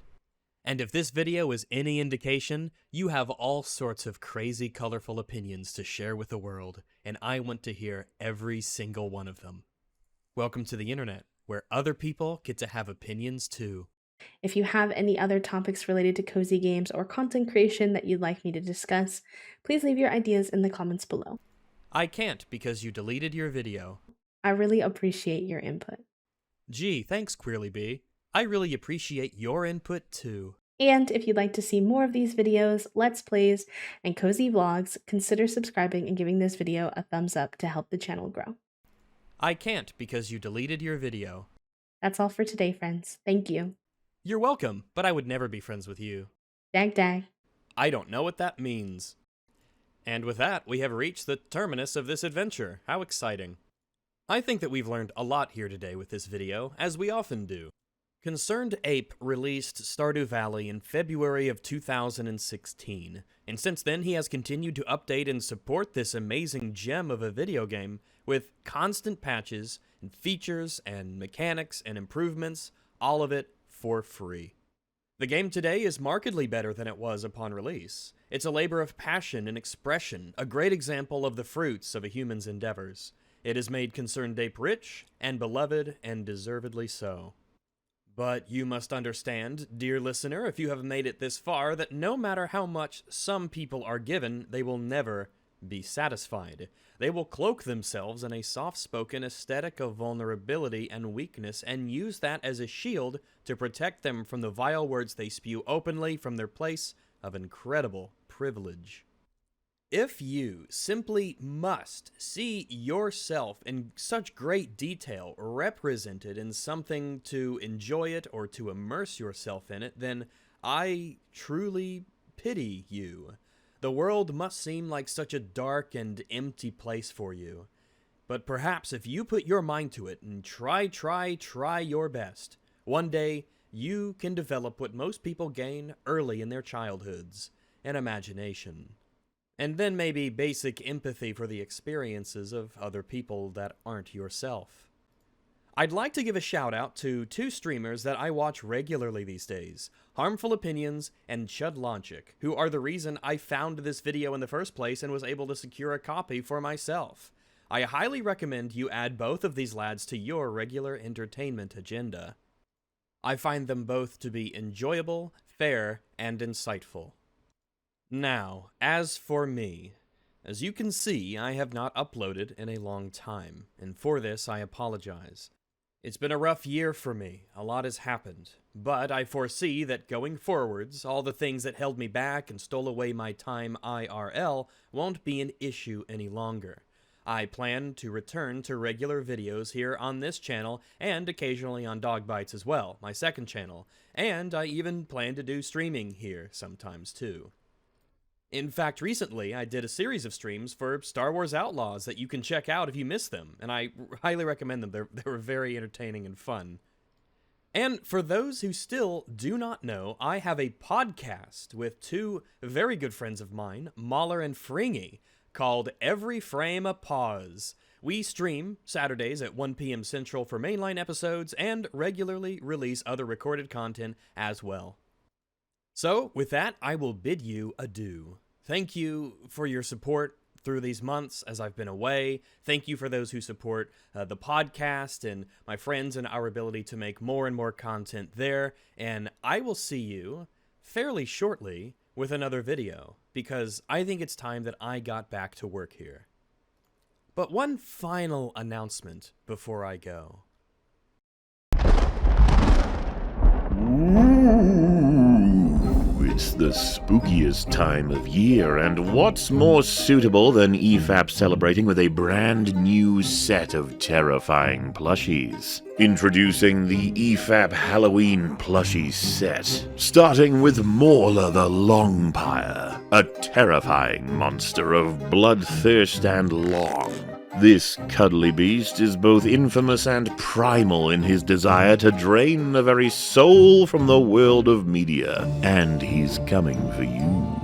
[SPEAKER 1] And if this video is any indication, you have all sorts of crazy, colorful opinions to share with the world, and I want to hear every single one of them. Welcome to the internet, where other people get to have opinions too.
[SPEAKER 2] If you have any other topics related to cozy games or content creation that you'd like me to discuss, please leave your ideas in the comments below.
[SPEAKER 1] I can't because you deleted your video.
[SPEAKER 2] I really appreciate your input.
[SPEAKER 1] Gee, thanks, Queerly B. I really appreciate your input too.
[SPEAKER 2] And if you'd like to see more of these videos, Let's Plays, and cozy vlogs, consider subscribing and giving this video a thumbs up to help the channel grow.
[SPEAKER 1] I can't because you deleted your video.
[SPEAKER 2] That's all for today, friends. Thank you.
[SPEAKER 1] You're welcome, but I would never be friends with you.
[SPEAKER 2] Dag dag.
[SPEAKER 1] I don't know what that means. And with that, we have reached the terminus of this adventure. How exciting. I think that we've learned a lot here today with this video, as we often do. Concerned Ape released Stardew Valley in February of 2016, and since then he has continued to update and support this amazing gem of a video game with constant patches and features and mechanics and improvements, all of it for free. The game today is markedly better than it was upon release. It's a labor of passion and expression, a great example of the fruits of a human's endeavors. It has made Concerned Ape rich and beloved, and deservedly so. But you must understand, dear listener, if you have made it this far, that no matter how much some people are given, they will never be satisfied. They will cloak themselves in a soft-spoken aesthetic of vulnerability and weakness and use that as a shield to protect them from the vile words they spew openly from their place of incredible privilege. If you simply must see yourself in such great detail represented in something to enjoy it or to immerse yourself in it, then I truly pity you. The world must seem like such a dark and empty place for you. But perhaps if you put your mind to it and try your best, one day you can develop what most people gain early in their childhoods, an imagination. And then maybe basic empathy for the experiences of other people that aren't yourself. I'd like to give a shout out to two streamers that I watch regularly these days, Harmful Opinions and Chud Logic, who are the reason I found this video in the first place and was able to secure a copy for myself. I highly recommend you add both of these lads to your regular entertainment agenda. I find them both to be enjoyable, fair, and insightful. Now, as for me, as you can see, I have not uploaded in a long time, and for this I apologize. It's been a rough year for me, a lot has happened, but I foresee that going forwards, all the things that held me back and stole away my time IRL won't be an issue any longer. I plan to return to regular videos here on this channel, and occasionally on Dog Bites as well, my second channel, and I even plan to do streaming here sometimes too. In fact, recently, I did a series of streams for Star Wars Outlaws that you can check out if you missed them, and I highly recommend them. They were very entertaining and fun. And for those who still do not know, I have a podcast with two very good friends of mine, Mahler and Fringy, called Every Frame a Pause. We stream Saturdays at 1 p.m. Central for mainline episodes and regularly release other recorded content as well. So, with that, I will bid you adieu. Thank you for your support through these months as I've been away. Thank you for those who support the podcast and my friends and our ability to make more and more content there. And I will see you fairly shortly with another video, because I think it's time that I got back to work here. But one final announcement before I go.
[SPEAKER 4] It's the spookiest time of year, and what's more suitable than EFAP celebrating with a brand new set of terrifying plushies? Introducing the EFAP Halloween plushie set, starting with Mauler the Longpire, a terrifying monster of bloodthirst and long. This cuddly beast is both infamous and primal in his desire to drain the very soul from the world of media, and he's coming for you.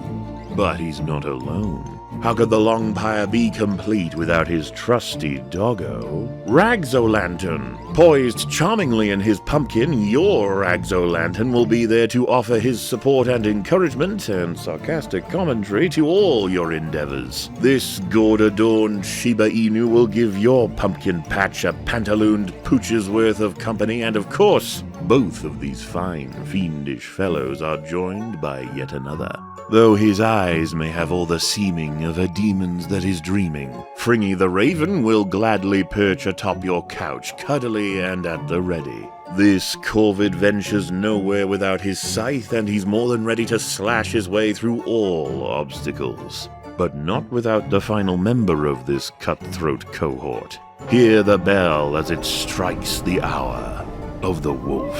[SPEAKER 4] But he's not alone. How could the Longpire be complete without his trusty doggo, Ragzolantern? Poised charmingly in his pumpkin, your Ragzolantern will be there to offer his support and encouragement and sarcastic commentary to all your endeavors. This gourd-adorned Shiba Inu will give your pumpkin patch a pantalooned pooch's worth of company, and of course, both of these fine, fiendish fellows are joined by yet another. Though his eyes may have all the seeming of a demon's that is dreaming, Fringy the Raven will gladly perch atop your couch, cuddly and at the ready. This corvid ventures nowhere without his scythe, and he's more than ready to slash his way through all obstacles. But not without the final member of this cutthroat cohort. Hear the bell as it strikes the hour of the wolf.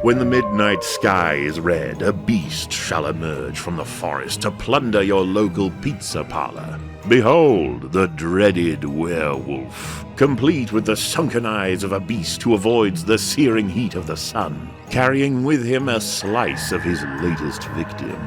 [SPEAKER 4] When the midnight sky is red, a beast shall emerge from the forest to plunder your local pizza parlor. Behold, the dreaded werewolf, complete with the sunken eyes of a beast who avoids the searing heat of the sun, carrying with him a slice of his latest victim.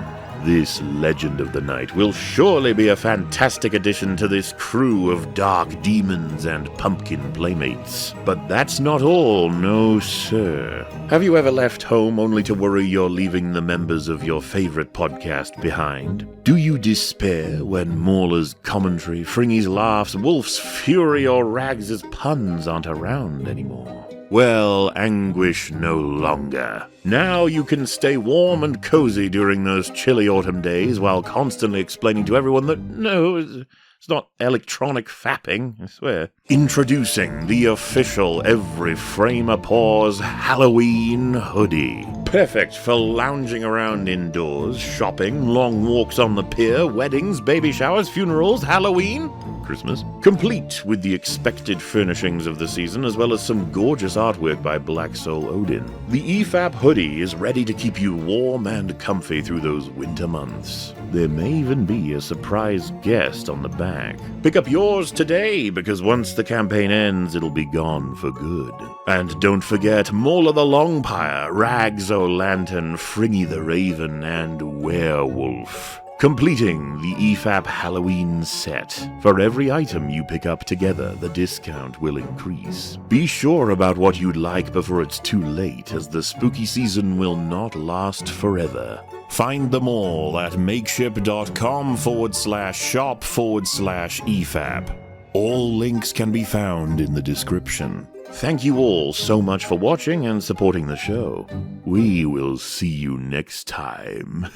[SPEAKER 4] This legend of the night will surely be a fantastic addition to this crew of dark demons and pumpkin playmates. But that's not all, no sir. Have you ever left home only to worry you're leaving the members of your favorite podcast behind? Do you despair when Mauler's commentary, Fringy's laughs, Wolf's fury, or Rags's puns aren't around anymore? Well, anguish no longer. Now you can stay warm and cozy during those chilly autumn days while constantly explaining to everyone that, no, it's not electronic fapping, I swear. Introducing the official Every Frame a Pause Halloween hoodie. Perfect for lounging around indoors, shopping, long walks on the pier, weddings, baby showers, funerals, Halloween, Christmas. Complete with the expected furnishings of the season, as well as some gorgeous artwork by Black Soul Odin. The EFAP hoodie is ready to keep you warm and comfy through those winter months. There may even be a surprise guest on the back. Pick up yours today, because once the campaign ends, it'll be gone for good. And don't forget Mauler the Longpire, Ragzolantern, Fringy the Raven, and Werewolf. Completing the EFAP Halloween set. For every item you pick up together, the discount will increase. Be sure about what you'd like before it's too late, as the spooky season will not last forever. Find them all at makeship.com/shop/EFAP. All links can be found in the description. Thank you all so much for watching and supporting the show. We will see you next time.